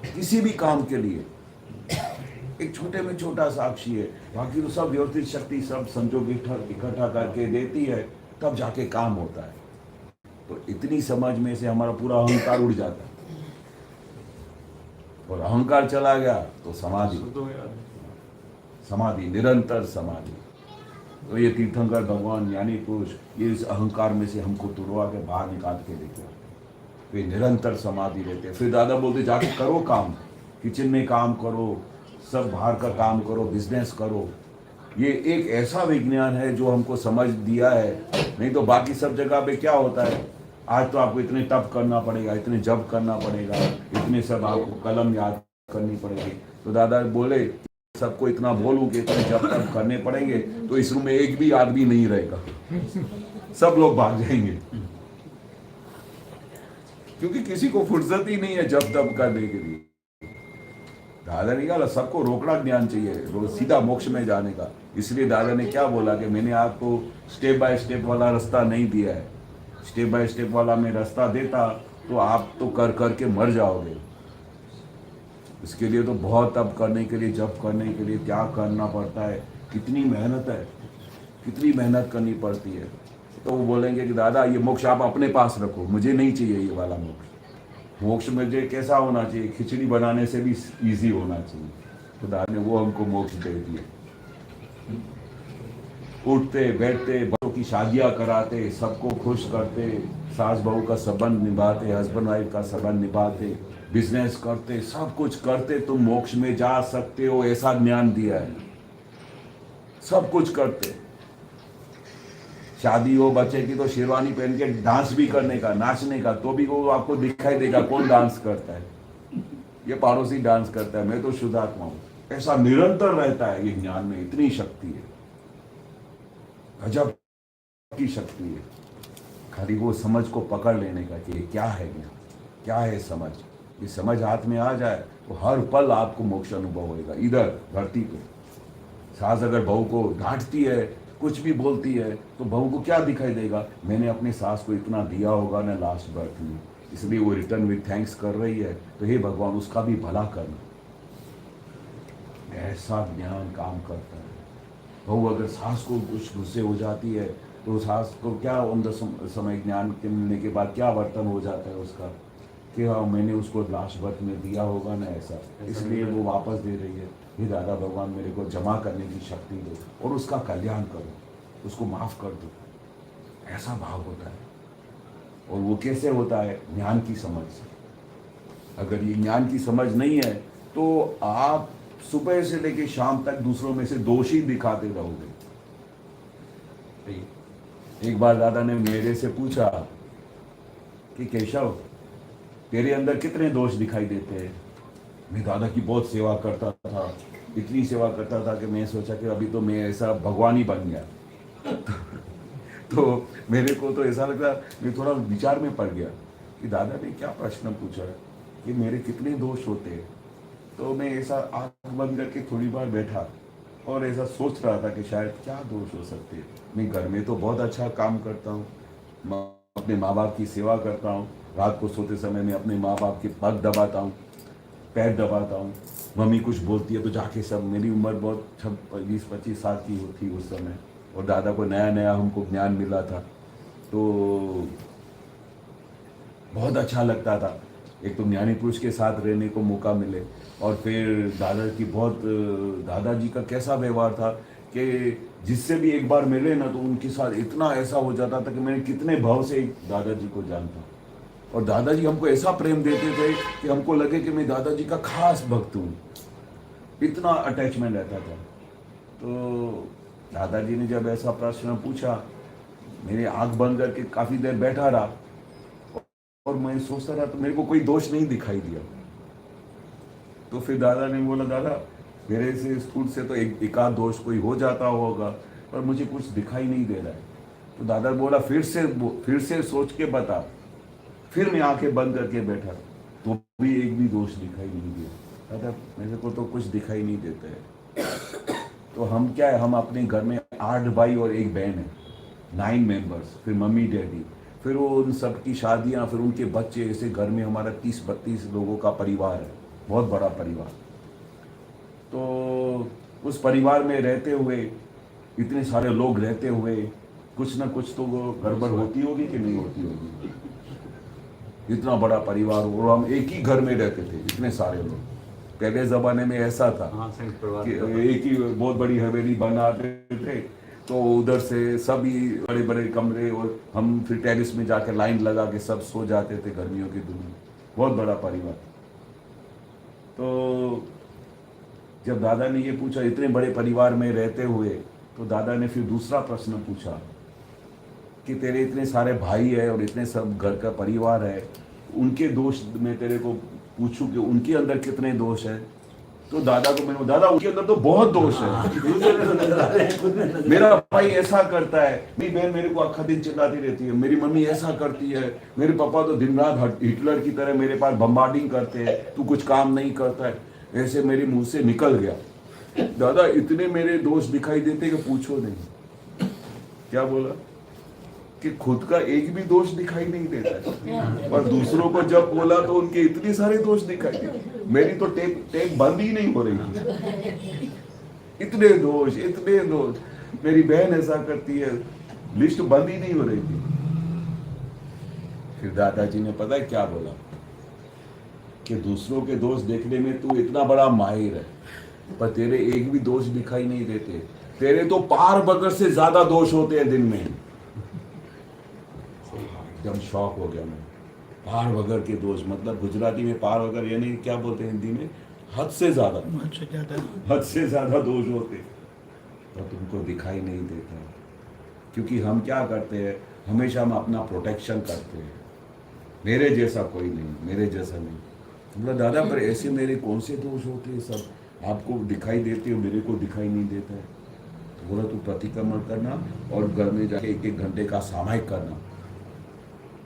किसी भी काम के लिए। एक छोटे में छोटा साक्षी है, बाकी तो सब व्यवस्थित शक्ति सब संजोग इकट्ठा करके देती है, तब जाके काम होता है। तो इतनी समझ में से हमारा पूरा अहंकार उड़ जाता है, और अहंकार चला गया तो समाधि, समाधि, निरंतर समाधि। तो ये तीर्थंकर भगवान ज्ञानी पुरुष ये इस अहंकार में से हमको तुड़वा के बाहर निकाल के लेके आते। वे निरंतर समाधि रहते हैं। फिर दादा बोलते जाके करो काम, किचन में काम करो, सब बाहर का काम करो, बिजनेस करो। ये एक ऐसा विज्ञान है जो हमको समझ दिया है। नहीं तो बाकी सब जगह पे क्या होता है, आज तो आपको इतने तप करना पड़ेगा, इतने जप करना पड़ेगा, इतने सब आपको कलम याद करनी पड़ेगी। तो दादा बोले सबको इतना बोलूं कि इतने जप तप करने पड़ेंगे तो इस रूम में एक भी आदमी नहीं रहेगा, सब लोग भाग जाएंगे, क्योंकि किसी को फुर्सत ही नहीं है जप तप करने के लिए। दादा ने कहा सबको रोकड़ा ज्ञान चाहिए, सीधा मोक्ष में जाने का। इसलिए दादा ने क्या बोला कि मैंने आपको स्टेप बाय स्टेप वाला रास्ता नहीं दिया है। स्टेप बाय स्टेप वाला मैं रास्ता देता तो आप तो कर करके मर जाओगे। इसके लिए तो बहुत तप करने के लिए, जप करने के लिए त्याग करना पड़ता है। कितनी मेहनत है, कितनी मेहनत करनी पड़ती है। तो वो बोलेंगे कि दादा ये मोक्ष आप अपने पास रखो, मुझे नहीं चाहिए ये वाला मोक्ष। मोक्ष मुझे कैसा होना चाहिए, खिचड़ी बनाने से भी इजी होना चाहिए। तो दादा ने वो हमको मोक्ष दे दिए। उठते बैठते, बच्चों की शादियां कराते, सबको खुश करते, सास बहू का संबंध निभाते, हस्बैंड वाइफ का संबंध निभाते, बिजनेस करते, सब कुछ करते, तुम मोक्ष में जा सकते हो, ऐसा ज्ञान दिया है। सब कुछ करते, शादी हो बच्चे की तो शेरवानी पहन के डांस भी करने का, नाचने का, तो भी वो आपको दिखाई देगा कौन डांस करता है। ये पड़ोसी डांस करता है, मैं तो शुद्धात्मा हूं। ऐसा निरंतर रहता है ये ज्ञान में। इतनी शक्ति है, गजब की शक्ति है। खाली वो समझ को पकड़ लेने का कि ये क्या है ज्ञान, क्या है समझ। ये समझ हाथ में आ जाए तो हर पल आपको मोक्ष अनुभव होएगा। इधर धरती पे सास अगर बहू को डांटती है, कुछ भी बोलती है, तो बहू को क्या दिखाई देगा, मैंने अपनी सास को इतना दिया होगा ना लास्ट बर्थ में, इसलिए वो रिटर्न विद थैंक्स कर रही है, तो हे भगवान उसका भी भला करना। ऐसा ज्ञान काम करता है। बहू अगर सास को कुछ गुस्से हो जाती है तो सास को क्या उन समय ज्ञान के मिलने के बाद क्या वर्तन हो जाता है उसका, कि हाँ मैंने उसको लास्ट बर्थ में दिया होगा ना ऐसा, इसलिए वो वापस दे रही है। हे दादा भगवान मेरे को जमा करने की शक्ति दो और उसका कल्याण करो, उसको माफ कर दो। ऐसा भाव होता है। और वो कैसे होता है, ज्ञान की समझ से। अगर ये ज्ञान की समझ नहीं है तो आप सुबह से लेकर शाम तक दूसरों में से दोष ही दिखाते रहोगे। एक बार दादा ने मेरे से पूछा कि केशव तेरे अंदर कितने दोष दिखाई देते हैं। मैं दादा की बहुत सेवा करता था, इतनी सेवा करता था कि मैं सोचा कि अभी तो मैं ऐसा भगवान ही बन गया। तो मेरे को तो ऐसा लगा, मैं थोड़ा विचार में पड़ गया कि दादा ने क्या प्रश्न पूछा है कि मेरे कितने दोष होते हैं। तो मैं ऐसा आँख बंद करके थोड़ी बार बैठा और ऐसा सोच रहा था कि शायद क्या दोष हो सकते हैं। मैं घर में तो बहुत अच्छा काम करता हूँ, अपने माँ बाप की सेवा करता हूँ, रात को सोते समय मैं अपने माँ बाप के पग दबाता हूँ, पैर दबाता हूँ। मम्मी कुछ बोलती है तो जाके सब, मेरी उम्र बहुत 20-25 साल की थी उस समय, और दादा को नया नया हमको ज्ञान मिला था, तो बहुत अच्छा लगता था। एक तो ज्ञानी पुरुष के साथ रहने को मौका मिले, और फिर दादा की बहुत, दादाजी का कैसा व्यवहार था कि जिससे भी एक बार मिले ना तो उनके साथ इतना ऐसा हो जाता था कि मैं कितने भाव से दादाजी को जानता। और दादाजी हमको ऐसा प्रेम देते थे कि हमको लगे कि मैं दादाजी का खास भक्त हूँ, इतना अटैचमेंट रहता था। तो दादाजी ने जब ऐसा प्रश्न पूछा, मैंने आंख बंद करके काफ़ी देर बैठा रहा और मैं सोचता रहा, तो मेरे को कोई दोष नहीं दिखाई दिया। तो फिर दादा ने बोला, दादा मेरे से स्कूल से तो एक आध दोष कोई हो जाता होगा, पर मुझे कुछ दिखाई नहीं दे रहा है। तो दादा बोला, फिर से सोच के बता। फिर मैं आंखें बंद करके बैठा तो भी एक भी दोष दिखाई नहीं दिया। दादा मेरे को तो कुछ दिखाई नहीं देता है। तो हम क्या है, हम अपने घर में 8 भाई और 1 बहन है, 9 मेंबर्स, फिर मम्मी डैडी, फिर वो उन सब की शादियाँ, फिर उनके बच्चे, ऐसे घर में हमारा 30-32 लोगों का परिवार है, बहुत बड़ा परिवार। तो उस परिवार में रहते हुए, इतने सारे लोग रहते हुए, कुछ ना कुछ तो वो गड़बड़ होती होगी कि नहीं होती होगी। इतना बड़ा परिवार और हम एक ही घर में रहते थे, इतने सारे लोग। पहले ज़माने में ऐसा था हाँ, संयुक्त परिवार कि का। एक ही बहुत बड़ी हवेली बनाते थे, तो उधर से सभी बड़े बड़े कमरे, और हम फिर टेरिस में जाकर लाइन लगा के सब सो जाते थे गर्मियों के दिन में। बहुत बड़ा परिवार। तो जब दादा ने ये पूछा, इतने बड़े परिवार में रहते हुए, तो दादा ने फिर दूसरा प्रश्न पूछा कि तेरे इतने सारे भाई है और इतने सब घर का परिवार है, उनके दोष मैं तेरे को पूछूं कि उनके अंदर कितने दोष है। तो दादा को मैंने, दादा उनके अंदर तो बहुत दोष है। मेरा भाई ऐसा करता है, मेरी बहन मेरे को आखा दिन चिल्लाती रहती है, मेरी मम्मी ऐसा करती है, मेरे पापा तो दिन रात हिटलर की तरह मेरे पास बम्बार्डिंग करते हैं, तू कुछ काम नहीं करता है। ऐसे मेरे मुंह से निकल गया, दादा इतने मेरे दोष दिखाई देते कि पूछो नहीं। क्या बोला कि खुद का एक भी दोष दिखाई नहीं देता है, और दूसरों को जब बोला तो उनके इतने सारे दोष दिखाई देते। मेरी तो टेप बंद ही नहीं हो रही थी, इतने दोष। मेरी बहन ऐसा करती है, लिस्ट बंद ही नहीं हो रही थी। फिर दादाजी ने पता है क्या बोला कि दूसरों के दोष देखने में तू इतना बड़ा माहिर है, पर तेरे एक भी दोष दिखाई नहीं देते। तेरे तो पार बगर से ज्यादा दोष होते हैं दिन में। एकदम शॉक हो गया मैं। पार वगर के दोष मतलब गुजराती में पार वगर यानी क्या बोलते हैं हिंदी में, हद से ज्यादा दोष होते, तो तुमको दिखाई नहीं देता। क्योंकि हम क्या करते हैं, हमेशा हम अपना प्रोटेक्शन करते हैं, मेरे जैसा कोई नहीं, मेरे जैसा नहीं। बोला दादा पर ऐसे मेरे कौन से दोष होते हैं, सब आपको दिखाई देते हो, मेरे को दिखाई नहीं देता है। तो बोला तू प्रतिक्रमण करना और घर में जाके 1-1 घंटे का सामायिक करना,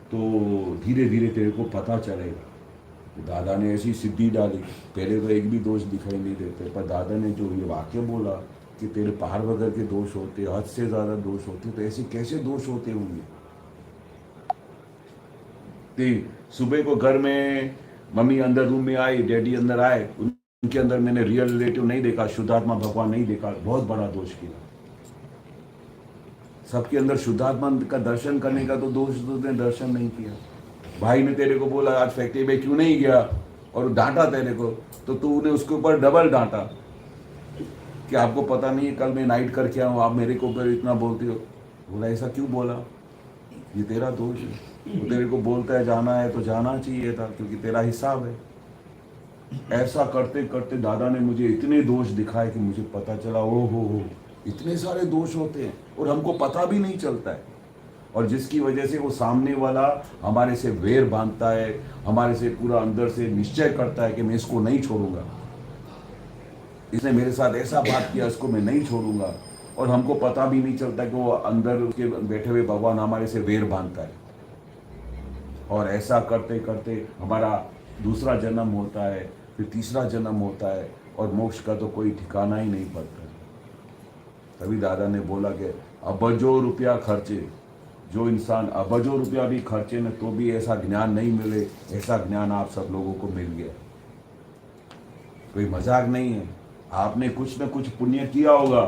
तो धीरे धीरे तेरे को पता चलेगा। तो दादा ने ऐसी सिद्धि डाली, पहले तो एक भी दोष दिखाई नहीं देते, पर दादा ने जो ये वाक्य बोला कि तेरे पार वगैरह के दोष होते, हद से ज़्यादा दोष होते, तो ऐसे कैसे दोष होते होंगे। तो सुबह को घर में मम्मी अंदर रूम में आई, डैडी अंदर आए, उनके अंदर मैंने रियल रिलेटिव नहीं देखा, शुद्धात्मा भगवान नहीं देखा, बहुत बड़ा दोष किया। सबके अंदर शुद्धात्मा का दर्शन करने का तो दोष ने दर्शन नहीं किया। भाई ने तेरे को बोला आज फैक्ट्री में क्यों नहीं गया, और डांटा तेरे को, तो तूने उसके ऊपर डबल डांटा कि आपको पता नहीं है कल मैं नाइट करके आऊँ, आप मेरे को ऊपर इतना बोलते हो। बोला ऐसा क्यों बोला, ये तेरा दोष है। तो तेरे को बोलता है जाना है तो जाना चाहिए था, क्योंकि तेरा हिसाब है। ऐसा करते करते दादा ने मुझे इतने दोष दिखाए कि मुझे पता चला ओ हो इतने सारे दोष होते हैं और हमको पता भी नहीं चलता है। और जिसकी वजह से वो सामने वाला हमारे से वैर बांधता है, हमारे से पूरा अंदर से निश्चय करता है कि मैं इसको नहीं छोड़ूंगा, इसने मेरे साथ ऐसा बात किया, इसको मैं नहीं छोड़ूंगा। और हमको पता भी नहीं चलता कि वो अंदर उसके बैठे हुए भगवान हमारे से वैर बांधता है। और ऐसा करते करते हमारा दूसरा जन्म होता है, फिर तीसरा जन्म होता है, और मोक्ष का तो कोई ठिकाना ही नहीं पड़ता। तभी दादा ने बोला कि अबजो रुपया खर्चे, जो इंसान अबजो रुपया भी खर्चे न तो भी ऐसा ज्ञान नहीं मिले, ऐसा ज्ञान आप सब लोगों को मिल गया। कोई मजाक नहीं है, आपने कुछ न कुछ पुण्य किया होगा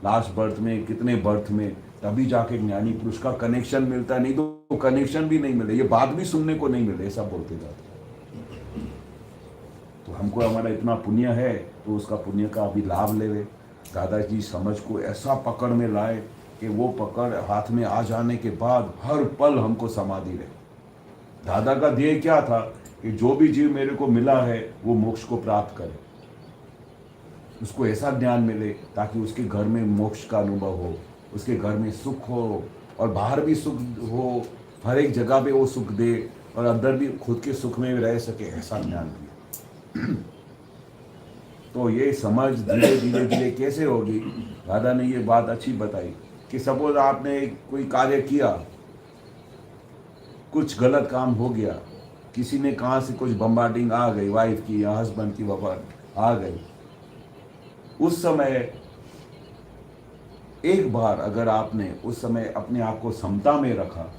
लास्ट बर्थ में, कितने बर्थ में, तभी जाके ज्ञानी पुरुष का कनेक्शन मिलता है, नहीं तो कनेक्शन भी नहीं मिले, ये बात भी सुनने को नहीं मिले, ऐसा बोलते जाते। तो हमको हमारा इतना पुण्य है तो उसका पुण्य का अभी लाभ लेवे। दादाजी समझ को ऐसा पकड़ में लाए कि वो पकड़ हाथ में आ जाने के बाद हर पल हमको समाधि रहे। दादा का ध्येय क्या था कि जो भी जीव मेरे को मिला है वो मोक्ष को प्राप्त करे, उसको ऐसा ज्ञान मिले ताकि उसके घर में मोक्ष का अनुभव हो, उसके घर में सुख हो और बाहर भी सुख हो, हर एक जगह पे वो सुख दे और अंदर भी खुद के सुख में रह सके, ऐसा ज्ञान दिया। तो ये समझ धीरे धीरे धीरे कैसे होगी, दादा ने ये बात अच्छी बताई कि सपोज आपने कोई कार्य किया, कुछ गलत काम हो गया, किसी ने कहाँ से कुछ बम्बार्डिंग आ गई, वाइफ की या हस्बैंड की बम्बार्डिंग आ गई, उस समय एक बार अगर आपने उस समय अपने आप को समता में रखा,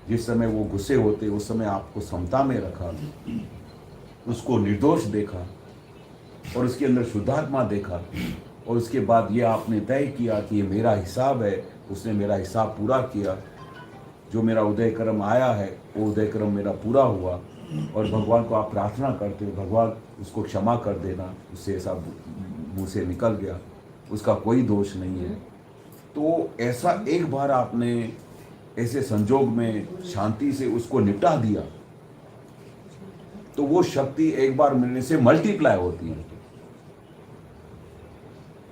जिस समय वो गुस्से होते उस समय आपको समता में रखा, उसको निर्दोष देखा और उसके अंदर शुद्धात्मा देखा, और उसके बाद ये आपने तय किया कि ये मेरा हिसाब है, उसने मेरा हिसाब पूरा किया, जो मेरा उदय क्रम आया है वो उदय क्रम मेरा पूरा हुआ, और भगवान को आप प्रार्थना करते हो भगवान उसको क्षमा कर देना, उससे ऐसा मुँह से निकल गया, उसका कोई दोष नहीं है। तो ऐसा एक बार आपने ऐसे संजोग में शांति से उसको निपटा दिया तो वो शक्ति एक बार मिलने से मल्टीप्लाई होती है।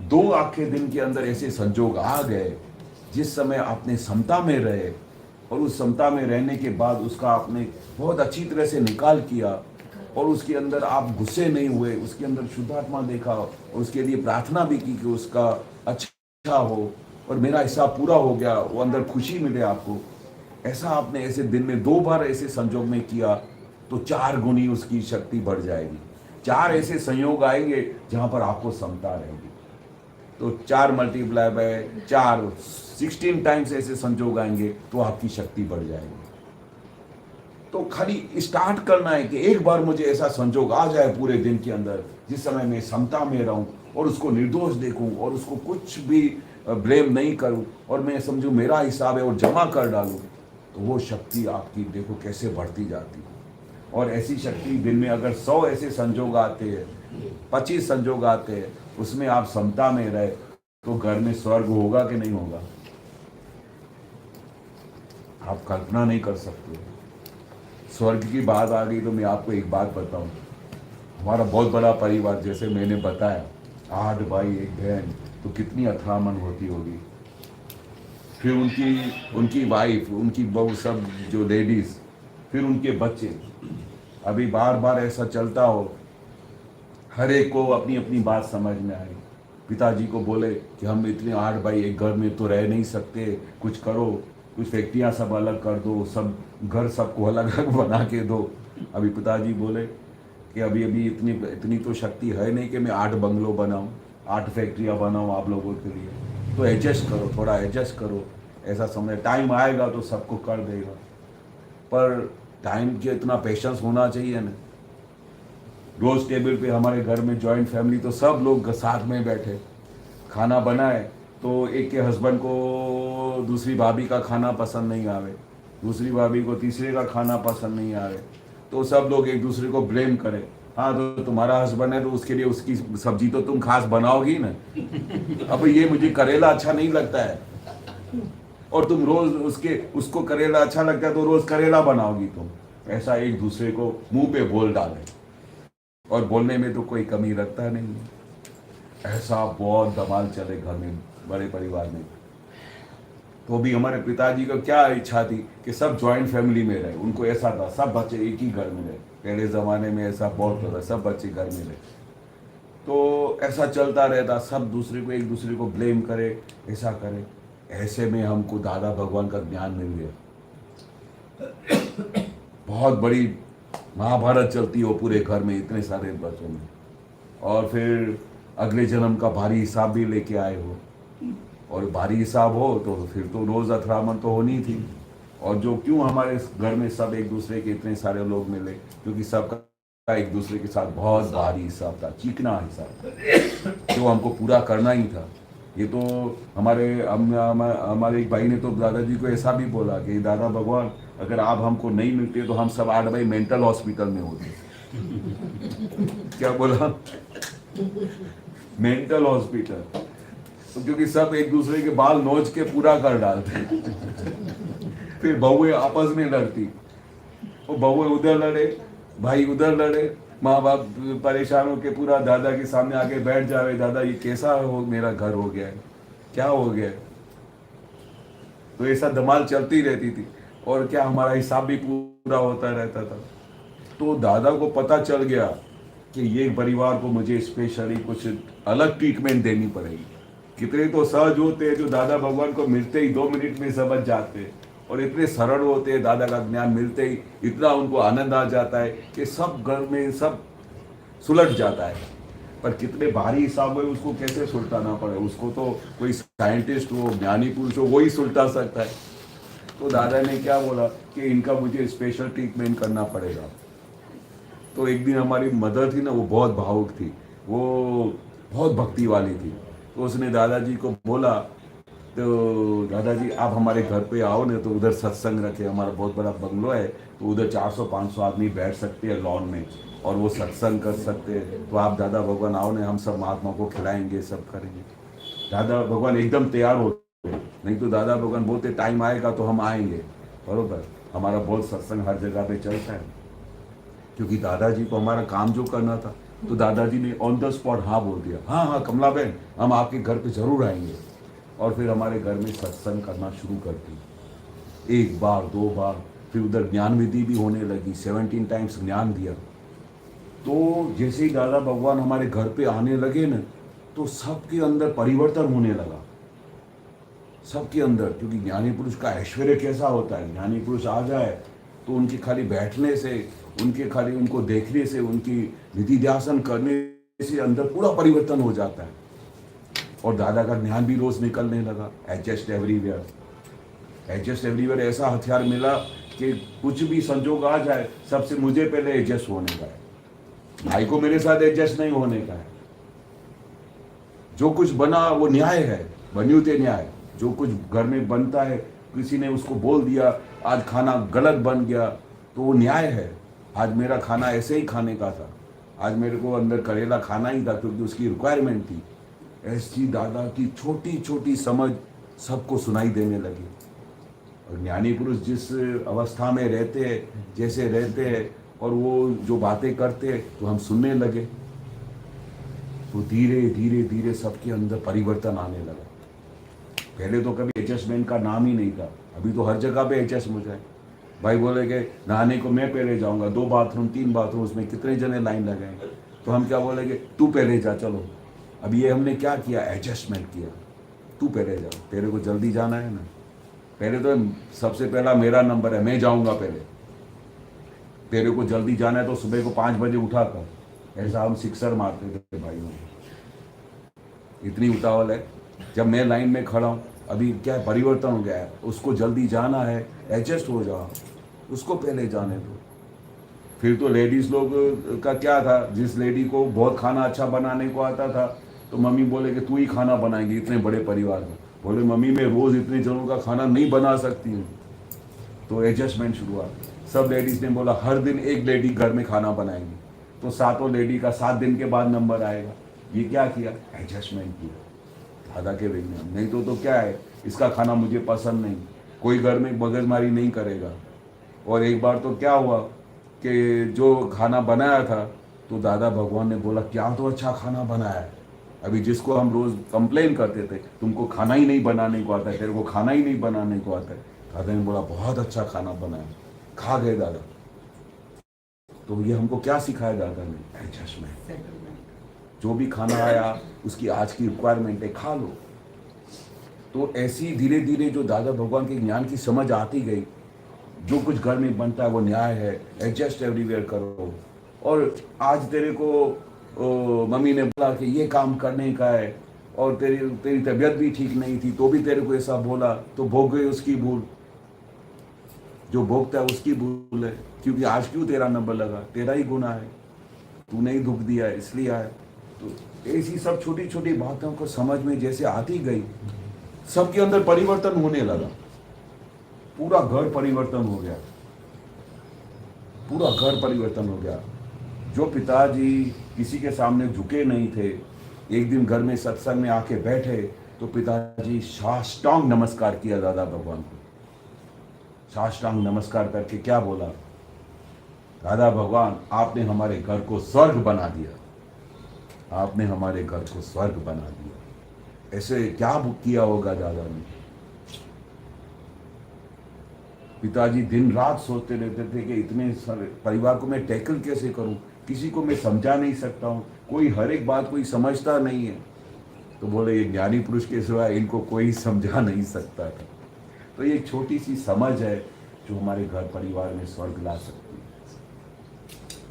2 आखे दिन के अंदर ऐसे संजोग आ गए जिस समय आपने समता में रहे, और उस समता में रहने के बाद उसका आपने बहुत अच्छी तरह से निकाल किया, और उसके अंदर आप गुस्से नहीं हुए, उसके अंदर शुद्धात्मा देखा और उसके लिए प्रार्थना भी की कि उसका अच्छा हो और मेरा हिसाब पूरा हो गया, वो अंदर खुशी मिले आपको। ऐसा आपने ऐसे दिन में 2 बार ऐसे संजोग में किया तो 4 गुनी उसकी शक्ति बढ़ जाएगी। 4 ऐसे संयोग आएंगे जहां पर आपको समता रहेगी, तो 4 मल्टीप्लाई बाय 4 16 टाइम्स ऐसे संजोग आएंगे तो आपकी शक्ति बढ़ जाएगी। तो खाली स्टार्ट करना है कि एक बार मुझे ऐसा संजोग आ जाए पूरे दिन के अंदर जिस समय मैं समता में रहूं और उसको निर्दोष देखूं और उसको कुछ भी ब्लेम नहीं करूं और मैं समझूं मेरा हिसाब है और जमा कर डालूं, तो वो शक्ति आपकी देखो कैसे बढ़ती जाती है। और ऐसी शक्ति दिन में अगर 100 ऐसे संजोग आते हैं, 25 संजोग आते हैं, उसमें आप समता में रहे तो घर में स्वर्ग होगा कि नहीं होगा, आप कल्पना नहीं कर सकते। स्वर्ग की बात आ गई तो मैं आपको एक बात बताऊं, हमारा बहुत बड़ा परिवार, जैसे मैंने बताया 8 भाई 1 बहन, तो कितनी अथरामन होती होगी। फिर उनकी वाइफ, उनकी बहू, सब जो लेडीज, फिर उनके बच्चे। अभी बार बार ऐसा चलता हो, हर एक को अपनी अपनी बात समझ में आए। पिताजी को बोले कि हम इतने 8 भाई एक घर में तो रह नहीं सकते, कुछ करो, कुछ फैक्ट्रियाँ सब अलग कर दो, सब घर सबको अलग अलग बना के दो। अभी पिताजी बोले कि अभी इतनी तो शक्ति है नहीं कि मैं 8 बंगलो बनाऊं, 8 फैक्ट्रियाँ बनाऊं आप लोगों के लिए, तो एडजस्ट करो, थोड़ा एडजस्ट करो। ऐसा समय टाइम आएगा तो सबको कर देगा, पर टाइम के इतना पेशेंस होना चाहिए ना। रोज टेबल पे हमारे घर में जॉइंट फैमिली, तो सब लोग साथ में बैठे खाना बनाए, तो एक के हस्बैंड को दूसरी भाभी का खाना पसंद नहीं आवे, दूसरी भाभी को तीसरे का खाना पसंद नहीं आवे, तो सब लोग एक दूसरे को ब्लेम करें। हाँ, तो तुम्हारा हस्बैंड है तो उसके लिए उसकी सब्जी तो तुम खास बनाओगी ना, अब ये मुझे करेला अच्छा नहीं लगता है और तुम रोज उसको करेला अच्छा लगता है तो रोज करेला बनाओगी तुम। ऐसा एक दूसरे को मुंह पे बोल डाले, और बोलने में तो कोई कमी रखता नहीं है। ऐसा बहुत धमाल चले घर में, बड़े परिवार में। तो भी हमारे पिताजी को क्या इच्छा थी कि सब जॉइंट फैमिली में रहे, उनको ऐसा था सब बच्चे एक ही घर में रहे। पहले ज़माने में ऐसा बहुत होता, सब बच्चे घर में रहे, तो ऐसा चलता रहता, सब दूसरे को एक दूसरे को ब्लेम करे, ऐसा करे। ऐसे में हमको दादा भगवान का ज्ञान मिल गया। बहुत बड़ी महाभारत चलती हो पूरे घर में, इतने सारे बच्चों में, और फिर अगले जन्म का भारी हिसाब भी लेके आए हो, और भारी हिसाब हो तो फिर तो रोज़ अथरामन तो होनी थी। और जो क्यों हमारे घर में सब एक दूसरे के इतने सारे लोग मिले, क्योंकि सबका एक दूसरे के साथ बहुत भारी हिसाब था, चीकना हिसाब था, जो हमको पूरा करना ही था। ये तो हमारे एक भाई ने तो दादाजी को ऐसा भी बोला कि दादा भगवान, अगर आप हमको नहीं मिलते तो हम सब 8 भाई मेंटल हॉस्पिटल में होते। क्या बोला? मेंटल हॉस्पिटल, तो क्योंकि सब एक दूसरे के बाल नोच के पूरा कर डालते। फिर बहुएं आपस में लड़ती, वो बहुएं उधर लड़े, भाई उधर लड़े, माँ बाप परेशान होके पूरा दादा के सामने आके बैठ जावे, दादा ये कैसा हो, मेरा घर हो गया है, क्या हो गया है। तो ऐसा धमाल चलती रहती थी, और क्या हमारा हिसाब भी पूरा होता रहता था। तो दादा को पता चल गया कि ये परिवार को मुझे स्पेशली कुछ अलग ट्रीटमेंट देनी पड़ेगी। कितने तो सहज होते हैं जो दादा भगवान को मिलते ही 2 मिनट में समझ जाते हैं, और इतने सरल होते हैं, दादा का ज्ञान मिलते ही इतना उनको आनंद आ जाता है कि सब घर में सब सुलट जाता है। पर कितने भारी हिसाब है उसको कैसे सुलटाना पड़े, उसको तो कोई साइंटिस्ट हो, ज्ञानी पुरुष हो, वही सुलटा सकता है। तो दादा ने क्या बोला कि इनका मुझे स्पेशल ट्रीटमेंट करना पड़ेगा। तो एक दिन हमारी मदर थी ना, वो बहुत भावुक थी, वो बहुत भक्ति वाली थी। तो उसने दादाजी को बोला, तो दादाजी आप हमारे घर पे आओ ना, तो उधर सत्संग रखे, हमारा बहुत बड़ा बंगलो है, तो उधर 400-500 आदमी बैठ सकते हैं लॉन में और वो सत्संग कर सकते हैं। तो आप दादा भगवान आओ ना, हम सब महात्मा को खिलाएंगे, सब करेंगे। दादा भगवान एकदम तैयार होते, नहीं तो दादा भगवान बोलते टाइम आएगा तो हम आएंगे। बरोबर, हमारा बहुत सत्संग हर जगह पे चलता है, क्योंकि दादाजी को हमारा काम जो करना था। तो दादाजी ने ऑन द स्पॉट हाँ बोल दिया, हाँ हाँ कमला बहन, हम आपके घर पे जरूर आएंगे। और फिर हमारे घर में सत्संग करना शुरू कर दी, 1 बार 2 बार, फिर उधर ज्ञान विधि भी होने लगी, 17 टाइम्स ज्ञान दिया। तो जैसे ही दादा भगवान हमारे घर पे आने लगे ना, तो सबके अंदर परिवर्तन होने लगा, सबके अंदर। क्योंकि ज्ञानी पुरुष का ऐश्वर्य कैसा होता है, ज्ञानी पुरुष आ जाए तो उनके खाली बैठने से, उनके खाली उनको देखने से, उनकी निधि ध्यासन करने से अंदर पूरा परिवर्तन हो जाता है। और दादा का ज्ञान भी रोज निकलने लगा, एडजस्ट एवरीवेयर। एडजस्ट एवरीवेयर ऐसा हथियार मिला कि कुछ भी संजोग आ जाए, सबसे मुझे पहले एडजस्ट होने का है, भाई को मेरे साथ एडजस्ट नहीं होने का है। जो कुछ बना वो न्याय है, बन्यूते न्याय। जो कुछ घर में बनता है, किसी ने उसको बोल दिया आज खाना गलत बन गया, तो वो न्याय है। आज मेरा खाना ऐसे ही खाने का था, आज मेरे को अंदर करेला खाना ही था क्योंकि उसकी रिक्वायरमेंट थी। ऐसी दादा की छोटी छोटी समझ सबको सुनाई देने लगी। और ज्ञानी पुरुष जिस अवस्था में रहते हैं, जैसे रहते हैं, और वो जो बातें करते हैं, तो हम सुनने लगे। तो धीरे धीरे धीरे सबके अंदर परिवर्तन आने लगा। पहले तो कभी एडजस्टमेंट का नाम ही नहीं था, अभी तो हर जगह पे एडजस्ट हो जाए। भाई बोले कि नहाने को मैं पहले जाऊंगा, 2 बाथरूम 3 बाथरूम, उसमें कितने जने लाइन लगाएंगे, तो हम क्या बोलेंगे, तू पहले जा, चलो। अब ये हमने क्या किया, एडजस्टमेंट किया, तू पहले जा, तेरे को जल्दी जाना है ना, पहले तो सबसे पहला मेरा नंबर है, मैं जाऊंगा पहले, तेरे को जल्दी जाना है तो सुबह को 5 बजे उठा कर। ऐसा हम सिक्सर मारते थे भाइयों, इतनी उतावल है। जब मैं लाइन में खड़ा हूँ, अभी क्या परिवर्तन हो गया है, उसको जल्दी जाना है, एडजस्ट हो जाओ, उसको पहले जाने दो। फिर तो लेडीज़ लोग का क्या था, जिस लेडी को बहुत खाना अच्छा बनाने को आता था, तो मम्मी बोले कि तू ही खाना बनाएगी इतने बड़े परिवार में। बोले मम्मी मैं रोज़ इतने जनों का खाना नहीं बना सकती हूँ। तो एडजस्टमेंट शुरू हुआ। सब लेडीज़ ने बोला हर दिन एक लेडी घर में खाना बनाएगी, तो 7 लेडी का 7 दिन के बाद नंबर आएगा। ये क्या किया, एडजस्टमेंट किया दादा के विज्ञान। नहीं तो क्या है, इसका खाना मुझे पसंद नहीं, कोई घर में मगजमारी नहीं करेगा। और एक बार तो क्या हुआ कि जो खाना बनाया था, तो दादा भगवान ने बोला क्या तो अच्छा खाना बनाया है। अभी जिसको हम रोज़ कंप्लेन करते थे, तुमको खाना ही नहीं बनाने को आता है, तेरे को खाना ही नहीं बनाने को आता है, दादा ने बोला बहुत अच्छा खाना बनाया, खा गए दादा। तो ये हमको क्या सिखाया दादा ने, एडजस्टमेंट। जो भी खाना आया उसकी आज की रिक्वायरमेंट है, खा लो। तो ऐसी धीरे धीरे जो दादा भगवान के ज्ञान की समझ आती गई, जो कुछ घर में बनता है वो न्याय है, एडजस्ट एवरीवेयर करो। और आज तेरे को मम्मी ने बोला कि ये काम करने का है, और तेरी तबीयत भी ठीक नहीं थी, तो भी तेरे को ऐसा बोला, तो भोग गई उसकी भूल। जो भोगता है उसकी भूल है, क्योंकि आज क्यों तेरा नंबर लगा, तेरा ही गुनाह है, तूने ही दुख दिया है, इसलिए आया। तो ऐसी सब छोटी छोटी बातों को समझ में जैसे आती गई, सबके अंदर परिवर्तन होने लगा। पूरा घर परिवर्तन हो गया, पूरा घर परिवर्तन हो गया। जो पिताजी किसी के सामने झुके नहीं थे, एक दिन घर में सत्संग में आके बैठे, तो पिताजी साष्टांग नमस्कार किया दादा भगवान को। साष्टांग नमस्कार करके क्या बोला, दादा भगवान आपने हमारे घर को स्वर्ग बना दिया, आपने हमारे घर को स्वर्ग बना दिया। ऐसे क्या किया होगा दादा ने। पिताजी दिन रात सोचते रहते थे कि इतने सारे परिवार को मैं टैकल कैसे करूं, किसी को मैं समझा नहीं सकता हूं, कोई हर एक बात कोई समझता नहीं है। तो बोले ये ज्ञानी पुरुष के सिवा इनको कोई समझा नहीं सकता था। तो ये एक छोटी सी समझ है जो हमारे घर परिवार में स्वर्ग ला सकती है।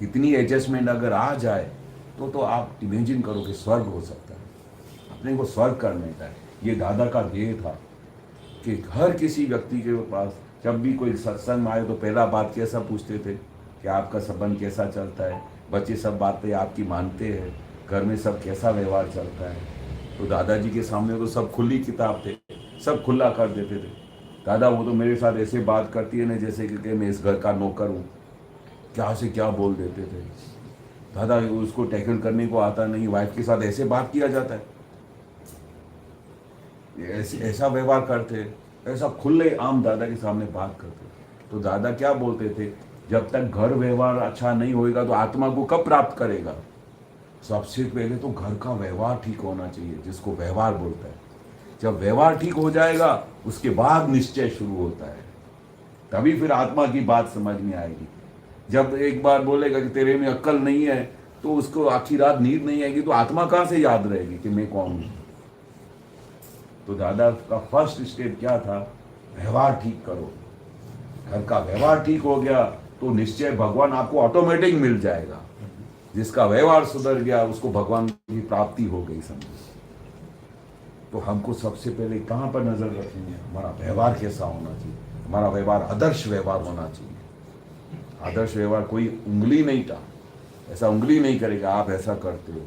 इतनी एडजस्टमेंट अगर आ जाए तो आप इमेजिन करो कि स्वर्ग हो सकता है, अपने को स्वर्ग करने का है। ये दादा का ध्येय था कि हर किसी व्यक्ति के पास जब भी कोई सत्संग में आए तो पहला बात कैसा पूछते थे कि आपका संबंध कैसा चलता है, बच्चे सब बातें आपकी मानते हैं, घर में सब कैसा व्यवहार चलता है। तो दादाजी के सामने तो सब खुली किताब थे, सब खुला कर देते थे। दादा वो तो मेरे साथ ऐसे बात करती है ना जैसे कि मैं इस घर का नौकर हूँ, क्या से क्या बोल देते थे। दादा उसको टैकल करने को आता नहीं, वाइफ के साथ ऐसे बात किया जाता है, ऐसा व्यवहार करते, ऐसा खुले आम दादा के सामने बात करते। तो दादा क्या बोलते थे, जब तक घर व्यवहार अच्छा नहीं होएगा तो आत्मा को कब प्राप्त करेगा। सबसे पहले तो घर का व्यवहार ठीक होना चाहिए, जिसको व्यवहार बोलता है। जब व्यवहार ठीक हो जाएगा उसके बाद निश्चय शुरू होता है, तभी फिर आत्मा की बात समझ में आएगी। जब एक बार बोलेगा कि तेरे में अक्ल नहीं है तो उसको आखिर रात नींद नहीं आएगी, तो आत्मा कहाँ से याद रहेगी कि मैं कौन हूँ। तो दादा का फर्स्ट स्टेप क्या था, व्यवहार ठीक करो। घर का व्यवहार ठीक हो गया तो निश्चय भगवान आपको ऑटोमेटिक मिल जाएगा। जिसका व्यवहार सुधर गया उसको भगवान की प्राप्ति हो गई, समझो। तो हमको सबसे पहले कहाँ पर नजर रखेंगे, हमारा व्यवहार कैसा होना चाहिए। हमारा व्यवहार आदर्श व्यवहार होना चाहिए। आदर्श व्यवहार कोई उंगली नहीं था, ऐसा उंगली नहीं करेगा आप ऐसा करते हो,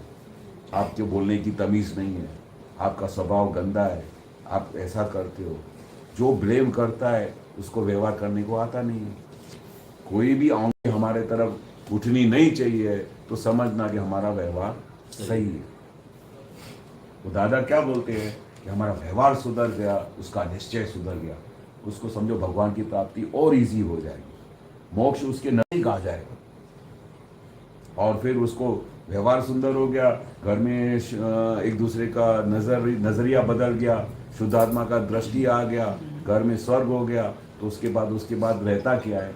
आपके बोलने की तमीज नहीं है, आपका स्वभाव गंदा है, आप ऐसा करते हो। जो ब्लेम करता है उसको व्यवहार करने को आता नहीं है। कोई भी आंखें हमारे तरफ उठनी नहीं चाहिए तो समझना कि हमारा व्यवहार सही है। तो दादा क्या बोलते हैं कि हमारा व्यवहार सुधर गया, उसका निश्चय सुधर गया, उसको समझो भगवान की प्राप्ति और इजी हो जाएगी, मोक्ष उसके नजदीक आ जाएगा। और फिर उसको व्यवहार सुंदर हो गया, घर में एक दूसरे का नजरिया बदल गया, शुद्धात्मा का दृष्टि आ गया, घर में स्वर्ग हो गया। तो उसके बाद रहता क्या है,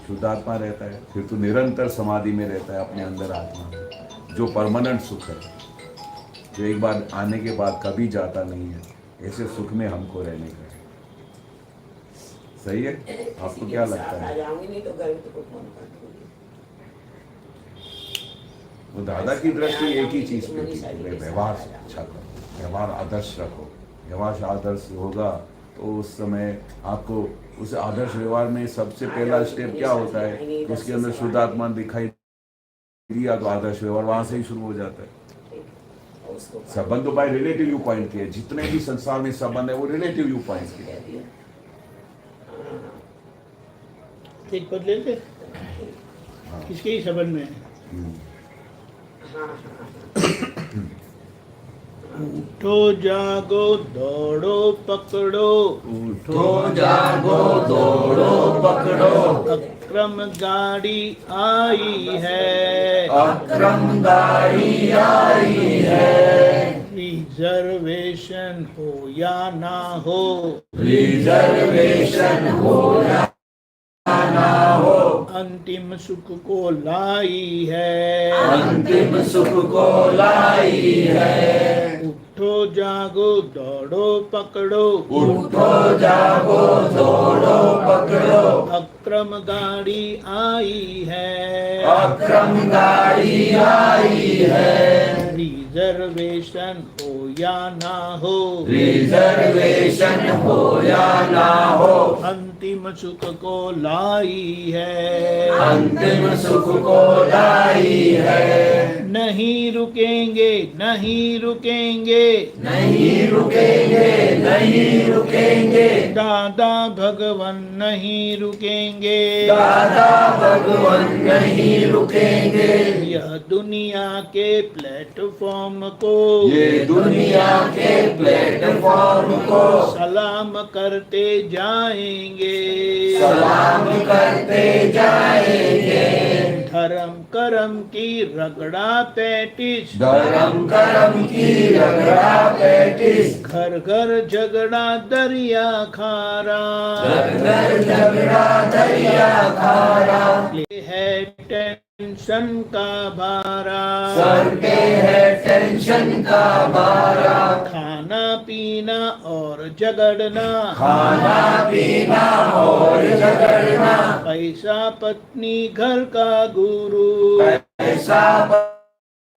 शुद्धात्मा रहता है। फिर तो निरंतर समाधि में रहता है अपने अंदर आत्मा में, जो परमानेंट सुख है, जो एक बार आने के बाद कभी जाता नहीं है। ऐसे सुख में हमको रहने का है। सही है, आपको क्या लगता है। वो दादा की दृष्टि एक ही चीज पे थी, व्यवहार अच्छा करो, व्यवहार आदर्श रखो। व्यवहार आदर्श होगा तो उस समय आपको उस आदर्श व्यवहार में सबसे पहला स्टेप क्या होता है, उसके अंदर शुद्धात्मा दिखाई दिया तो आदर्श व्यवहार वहां से ही शुरू हो जाता है। संबंध बाय रिलेटिव व्यू पॉइंट के, जितने भी संसार में संबंध है वो रिलेटिव व्यू पॉइंट के। एक पद ले ले, किसके ही संबंध में है। उठो जागो दौड़ो पकड़ो, उठो जागो दौड़ो पकड़ो, अक्रम गाड़ी आई है, अक्रम गाड़ी आई है। रिजर्वेशन हो या ना हो, रिजर्वेशन हो या ना हो, अंतिम सुख को लाई है, अंतिम सुख को लाई है। उठो जागो दौड़ो पकड़ो, उठो जागो दौड़ो पकड़ो, अक्रम गाड़ी आई है, अक्रम गाड़ी आई है। रिजर्वेशन हो या ना हो, रिजर्वेशन हो या ना हो, अंतिम सुख को लाई है, अंतिम सुख को लाई है। नहीं रुकेंगे नहीं रुकेंगे, नहीं रुकेंगे नहीं रुकेंगे, दादा भगवान नहीं रुकेंगे, दादा भगवान नहीं रुकेंगे। यह दुनिया के प्लेटफॉर्म को, ये दुनिया के प्लेटफॉर्म को सलाम करते जाएंगे, सलाम करते जाएंगे। धर्म करम की रगड़ा पैटिस, धर्म करम की रगड़ा पैटिस, घर घर झगड़ा दरिया खारा, घर घर झगड़ा दरिया खारा, ये है टेंशन का भारा, सर पे है टेंशन का भारा। खाना पीना और झगड़ना, खाना पीना और झगड़ना, पैसा पत्नी घर का गुरु, पैसा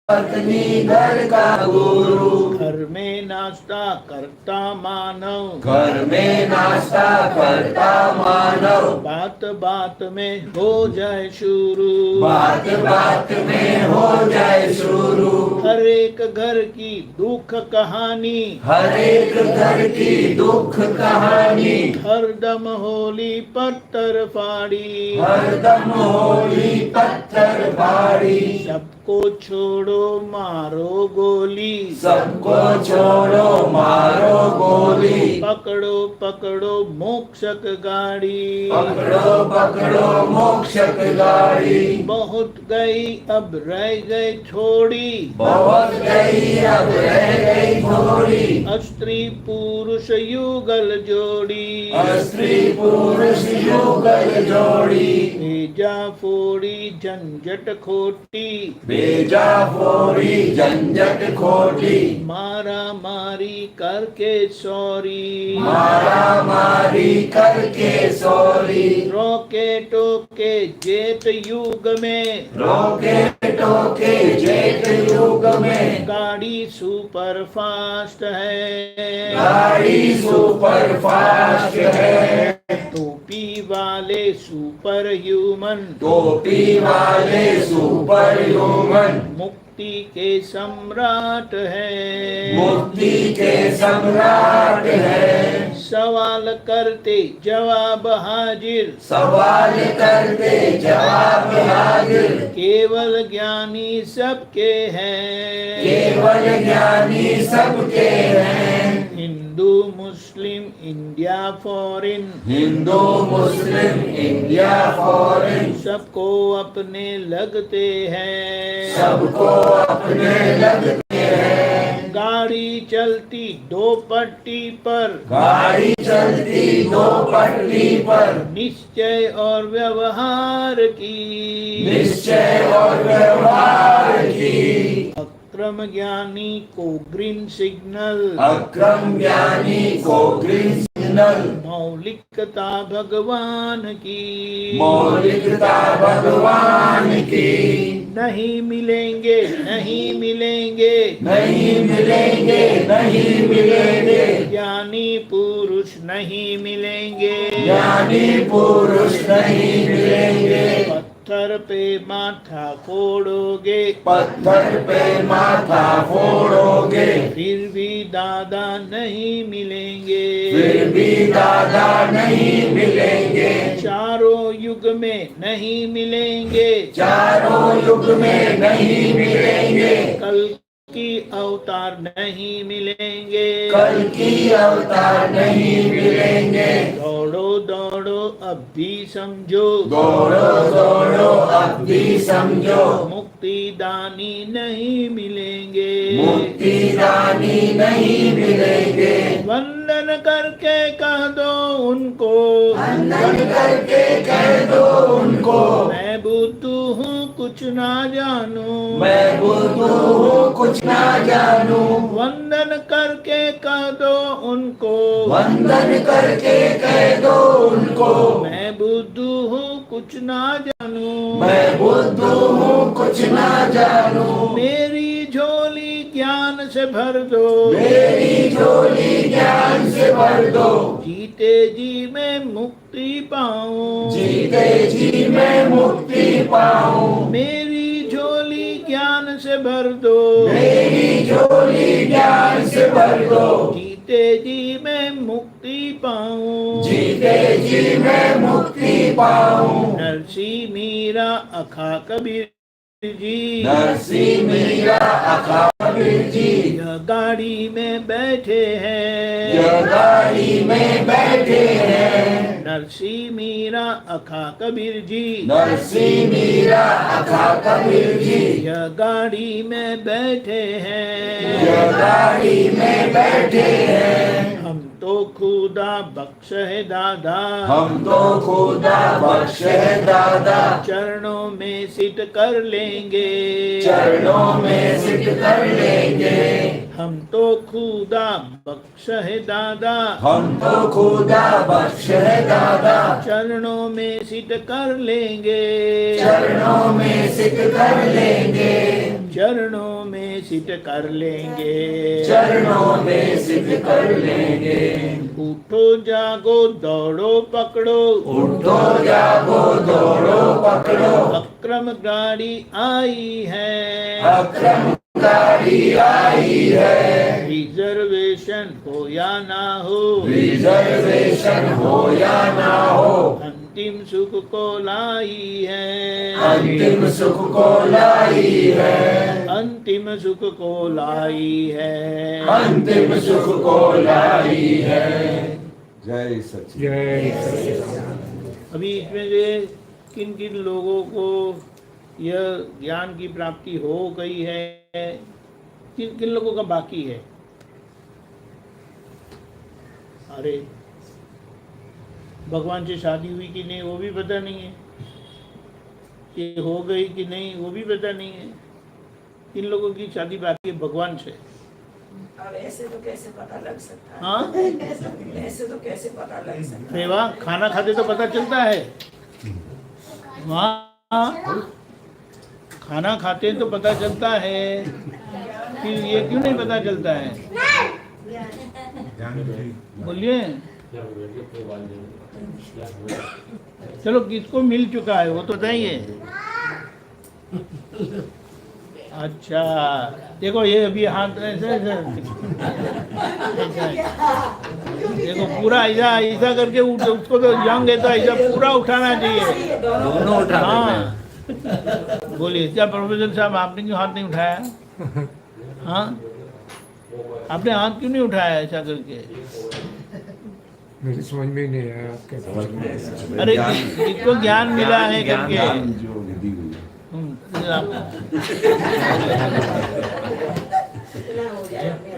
पत्नी घर का गुरु। घर में नाश्ता करता मानव, घर में नाश्ता करता मानव। बात बात में हो जाए शुरू, बात बात में हो जाए शुरू। हर एक घर की दुख कहानी, हर एक घर की दुख कहानी। हरदम होली पत्थर फाड़ी, हरदम होली पत्थर फाड़ी। सबको छोड़ो मारो गोली, सबको छोड़ो मारो गोली। पकड़ो पकड़ो मोक्षक गाड़ी, पकड़ो पकड़ो मोक्षक गाड़ी। बहुत गई अब रह गई थोड़ी, बहुत गई अब रह गई थोड़ी। स्त्री पुरुष युगल जोड़ी, स्त्री पुरुष युगल जोड़ी। भेजा फोड़ी झंझट खोटी, बेजा फोड़ी झंझट खोटी। मारा मारी करके सॉरी, मारा मारी करके सॉरी। रोके टोके जेठ युग में, रोके टोके जेठ युग में। गाड़ी सुपर फास्ट है, गाड़ी सुपर फास्ट है। टोपी वाले सुपर ह्यूमन, टोपी वाले सुपर ह्यूमन। मुक्ति के सम्राट है, मुक्ति के सम्राट है। सवाल करते जवाब हाजिर, सवाल करते जवाब हाजिर। केवल ज्ञानी सबके हैं, केवल ज्ञानी सबके हैं। हिंदू मुस्लिम इंडिया फॉरेन, हिंदू मुस्लिम इंडिया फॉरेन। सबको अपने लगते हैं, सबको अपने लगते हैं। गाड़ी चलती दो पट्टी पर, गाड़ी चलती दो पटरी पर। निश्चय और व्यवहार की, निश्चय और व्यवहार की। अक्रम ज्ञानी को ग्रीन सिग्नल, अक्रम ज्ञानी को ग्रीन सिग्नल। मौलिकता भगवान की, मौलिकता भगवान की। नहीं मिलेंगे नहीं मिलेंगे, नहीं मिलेंगे नहीं मिलेंगे। ज्ञानी पुरुष नहीं मिलेंगे, ज्ञानी पुरुष नहीं मिलेंगे। पत्थर पे माथा फोड़ोगे, पत्थर पे माथा फोड़ोगे। फिर भी दादा नहीं मिलेंगे, फिर भी दादा नहीं मिलेंगे। चारों युग में नहीं मिलेंगे, चारों युग में नहीं मिलेंगे। कल की अवतार नहीं मिलेंगे, कल की अवतार नहीं मिलेंगे। दौड़ो दौड़ो अब भी समझो, दौड़ो दौड़ो अब भी समझो। मुक्ति दानी नहीं मिलेंगे, मुक्ति दानी नहीं मिलेंगे। वंदन करके कह दो उनको, वंदन करके कह दो उनको। मैं बुद्धू हूँ कुछ ना जानू, मैं बुद्धू हूँ कुछ ना जानू। वंदन करके कह दो उनको, वंदन करके कह दो उनको। मैं बुद्धू हूँ कुछ ना जानू, मैं बुद्धू हूँ कुछ ना जानू। मेरी झोली ज्ञान से भर दो, मेरी झोली ज्ञान से भर दो। जीते जी मैं मुक्ति पाऊं, जीते जी मैं मुक्ति पाऊं। मेरी झोली ज्ञान से भर दो, मेरी झोली ज्ञान से भर दो। जीते जी मैं मुक्ति पाऊं, जीते जी मैं मुक्ति पाऊं। नरसी मीरा अखा कबीर जी, नरसी मीरा अखा कबीर जी। यह गाड़ी में बैठे हैं, यह गाड़ी में बैठे हैं। नरसी मीरा अखा कबीर जी, नरसी मीरा अखा कबीर जी। यह गाड़ी में बैठे हैं, यह गाड़ी में बैठे हैं। हम तो खुदा बख्श है दादा, हम तो खुदा बख्श है दादा। चरणों में सिट कर लेंगे, चरणों में सिट कर लेंगे। हम तो खुदा बख्श है दादा, हम तो खुदा बख्श है दादा। चरणों में सिट कर लेंगे, चरणों में सिट कर लेंगे। चरणों में सिद्ध कर लेंगे, चरणों में सिद्ध कर लेंगे। उठो जागो दौड़ो पकड़ो, उठो जागो दौड़ो पकड़ो, अक्रम गाड़ी आई है, अक्रम गाड़ी आई है। रिजर्वेशन हो या ना हो, रिजर्वेशन हो या ना हो, अंतिम सुख को लाई है, अंतिम सुख को लाई है, अंतिम सुख को लाई है, अंतिम सुख को लाई है। जय सच्चिदानंद। जय अभी इसमें से किन किन लोगों को यह ज्ञान की प्राप्ति हो गई है, किन किन लोगों का बाकी है? अरे भगवान से शादी हुई कि नहीं वो भी पता नहीं है, ये हो गई कि नहीं वो भी पता नहीं है। किन लोगों की शादी बाकी है भगवान से? अब ऐसे तो कैसे पता लग सकता है? हाँ ऐसे तो कैसे पता लग सकता है? अरे वाह, खाना खाते तो पता चलता है। वहाँ खाना खाते तो पता चलता है, फिर ये क्यों नहीं पता चलता है? बोलिए। चलो किसको मिल चुका है वो तो बताइए। अच्छा देखो ये अभी हाथ ऐसे ऐसे देखो पूरा ऐसा ऐसा करके उसको तो यंग है तो ऐसा पूरा उठाना चाहिए। दोनों उठा हाँ बोलिए। क्या प्रोफेसर साहब आपने क्यों हाथ नहीं उठाया? हाँ आपने हाथ क्यों नहीं उठाया ऐसा करके? मेरी समझ में ही नहीं आया आपके। अरे जिसको ज्ञान मिला है करके ज्ञान जो विधि हुई है।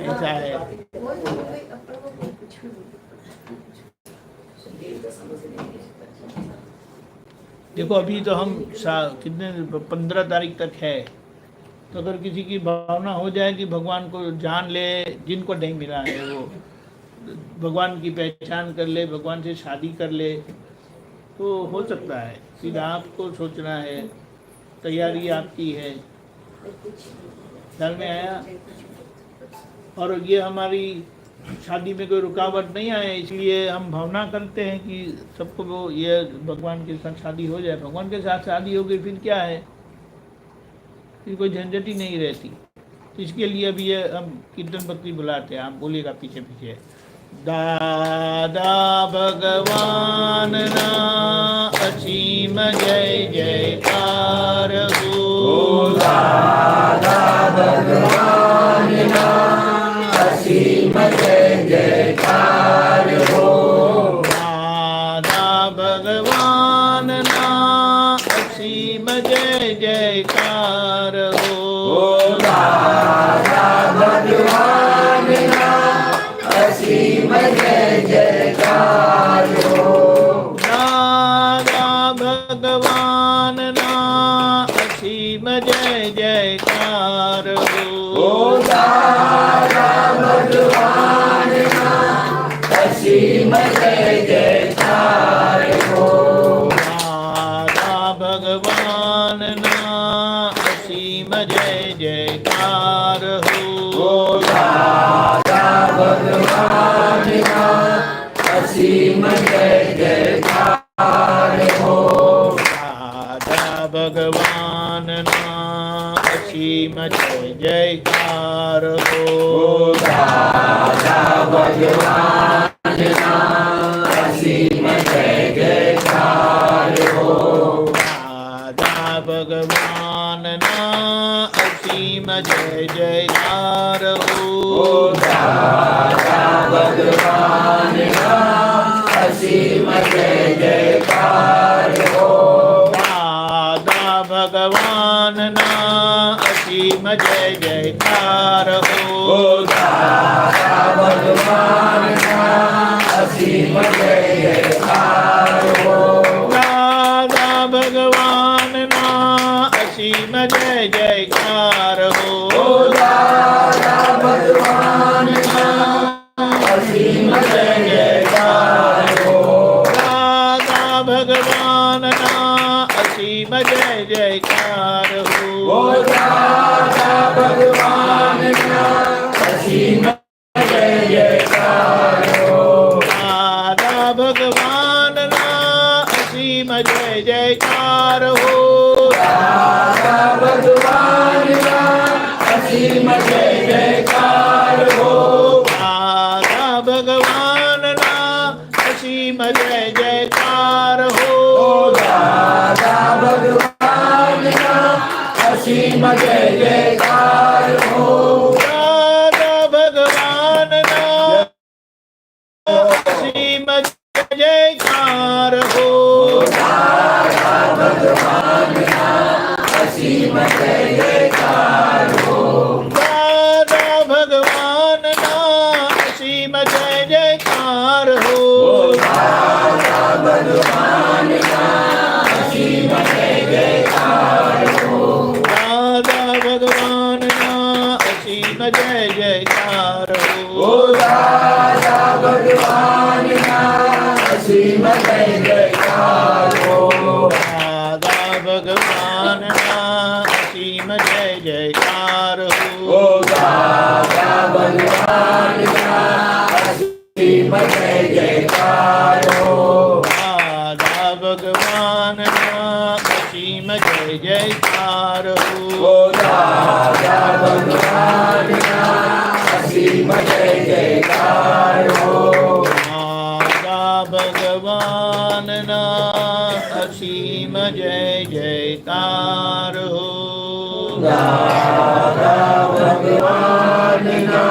ऐसा है। देखो अभी तो हम कितने 15 तारीख तक है, तो अगर किसी की भावना हो जाए कि भगवान को जान ले, जिनको नहीं मिला है वो भगवान की पहचान कर ले, भगवान से शादी कर ले, तो हो सकता है। फिर आपको सोचना है, तैयारी आपकी है। ख्याल में आया? और ये हमारी शादी में कोई रुकावट नहीं आए, इसलिए हम भावना करते हैं कि सबको वो ये भगवान के साथ शादी हो जाए। भगवान के साथ शादी हो गई फिर क्या है, फिर कोई झंझट ही नहीं रहती। तो इसके लिए अभी ये हम कीर्तन भक्ति बुलाते हैं। आप बोलिएगा पीछे पीछे। दादा भगवान ना असीम जय जयकार हो, दादा भगवान ना असीम जय जयकार हो, दादा भगवान ना असीम जय जयकार हो, दादा भगवान ना असीम जय जयकार हो, दादा भगवान ना असीम जय जयकार हो, दादा भगवान ना असीम जय जयकार हो, दादा भगवान ना असीम जय जयकार हो, दादा भगवान ना असीम जय जयकार हो, दादा भगवान ना असीम जय जयकार हो, दादा भगवान ना असीम जय जयकार हो, दादा भगवान ना असीम जय जयकार हो, दादा भगवान ना असीम जय जयकार हो, दादा भगवान ना असीम जय जयकार हो, दादा भगवान ना असीम जय जयकार हो, दादा भगवान ना असीम जय जयकार हो, दादा भगवान ना असीम जय जयकार हो, दादा भगवान ना असीम जय जयकार हो, दादा भगवान ना असीम जय जयकार हो। दादा भगवान ना असीम जय जयकार हो। दादा भगवान ना असीम जय जयकार हो। दादा भगवान ना असीम जय जयकार हो। दादा भगवान ना असीम जय जयकार हो। दादा भगवान ना असीम जय जयकार हो। दादा भगवान ना असीम जय जयकार हो। दादा भगवान ना असीम जय जयकार हो। दादा भगवान ना असीम जय जयकार हो। दादा भगवान ना असीम जय जयकार हो। दादा भगवान ना असीम जय जयकार हो। दादा भगवान ना असीम जय जयकार हो। दादा भगवान ना असीम जय जयकार हो। दादा भगवान ना असीम जय जयकार हो। दादा भगवान ना असीम जय जयकार हो। दादा भगवान ना असीम जय जयकार हो। दादा भगवान ना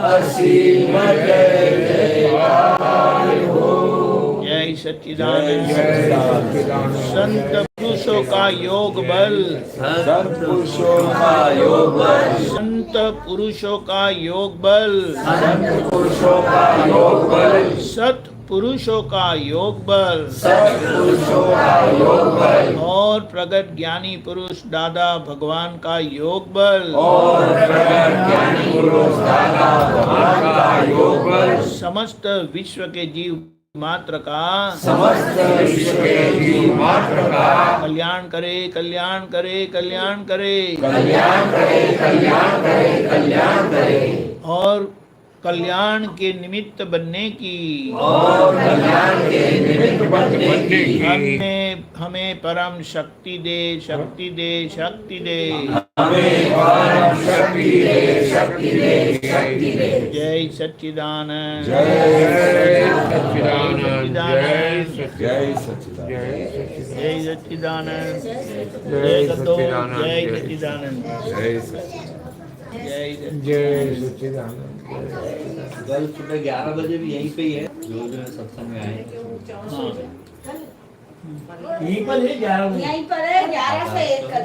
असीम जय जयकार हो। जय सच्चिदानंद। संत पुरुषों का योग बल। सत्पुरुषों का योग बल। संत पुरुषों का योग बल। पुरुषों का योग बल। सत पुरुषों का योग बल। सत्पुरुषों का योग बल। और प्रगट ज्ञानी पुरुष दादा भगवान का योग बल। और प्रगट ज्ञानी पुरुष दादा भगवान का योग बल। समस्त विश्व के जीव मात्र का समस्त विश्व के जीव मात्र का कल्याण करे, कल्याण करे, कल्याण करे। कल्याण करे, कल्याण करे, कल्याण करे। और कल्याण के निमित्त बनने की और कल्याण के निमित्त बनने की हमें परम शक्ति दे, शक्ति दे, शक्ति दे। हमें परम शक्ति दे, शक्ति दे, शक्ति दे। जय सच्चिदानंद। जय सच्चिदानंद जय सच्चिदानंद। जय सच्चिदानंद। जय सतो। जय सच्चिदानंद। जय सच्चिदानंद। जय जय सच्चिदानंद। कल सुबह 11 बजे भी यहीं पे ही है जो सत्संग में आए। हाँ। यहीं पर है 11 से 1 कल।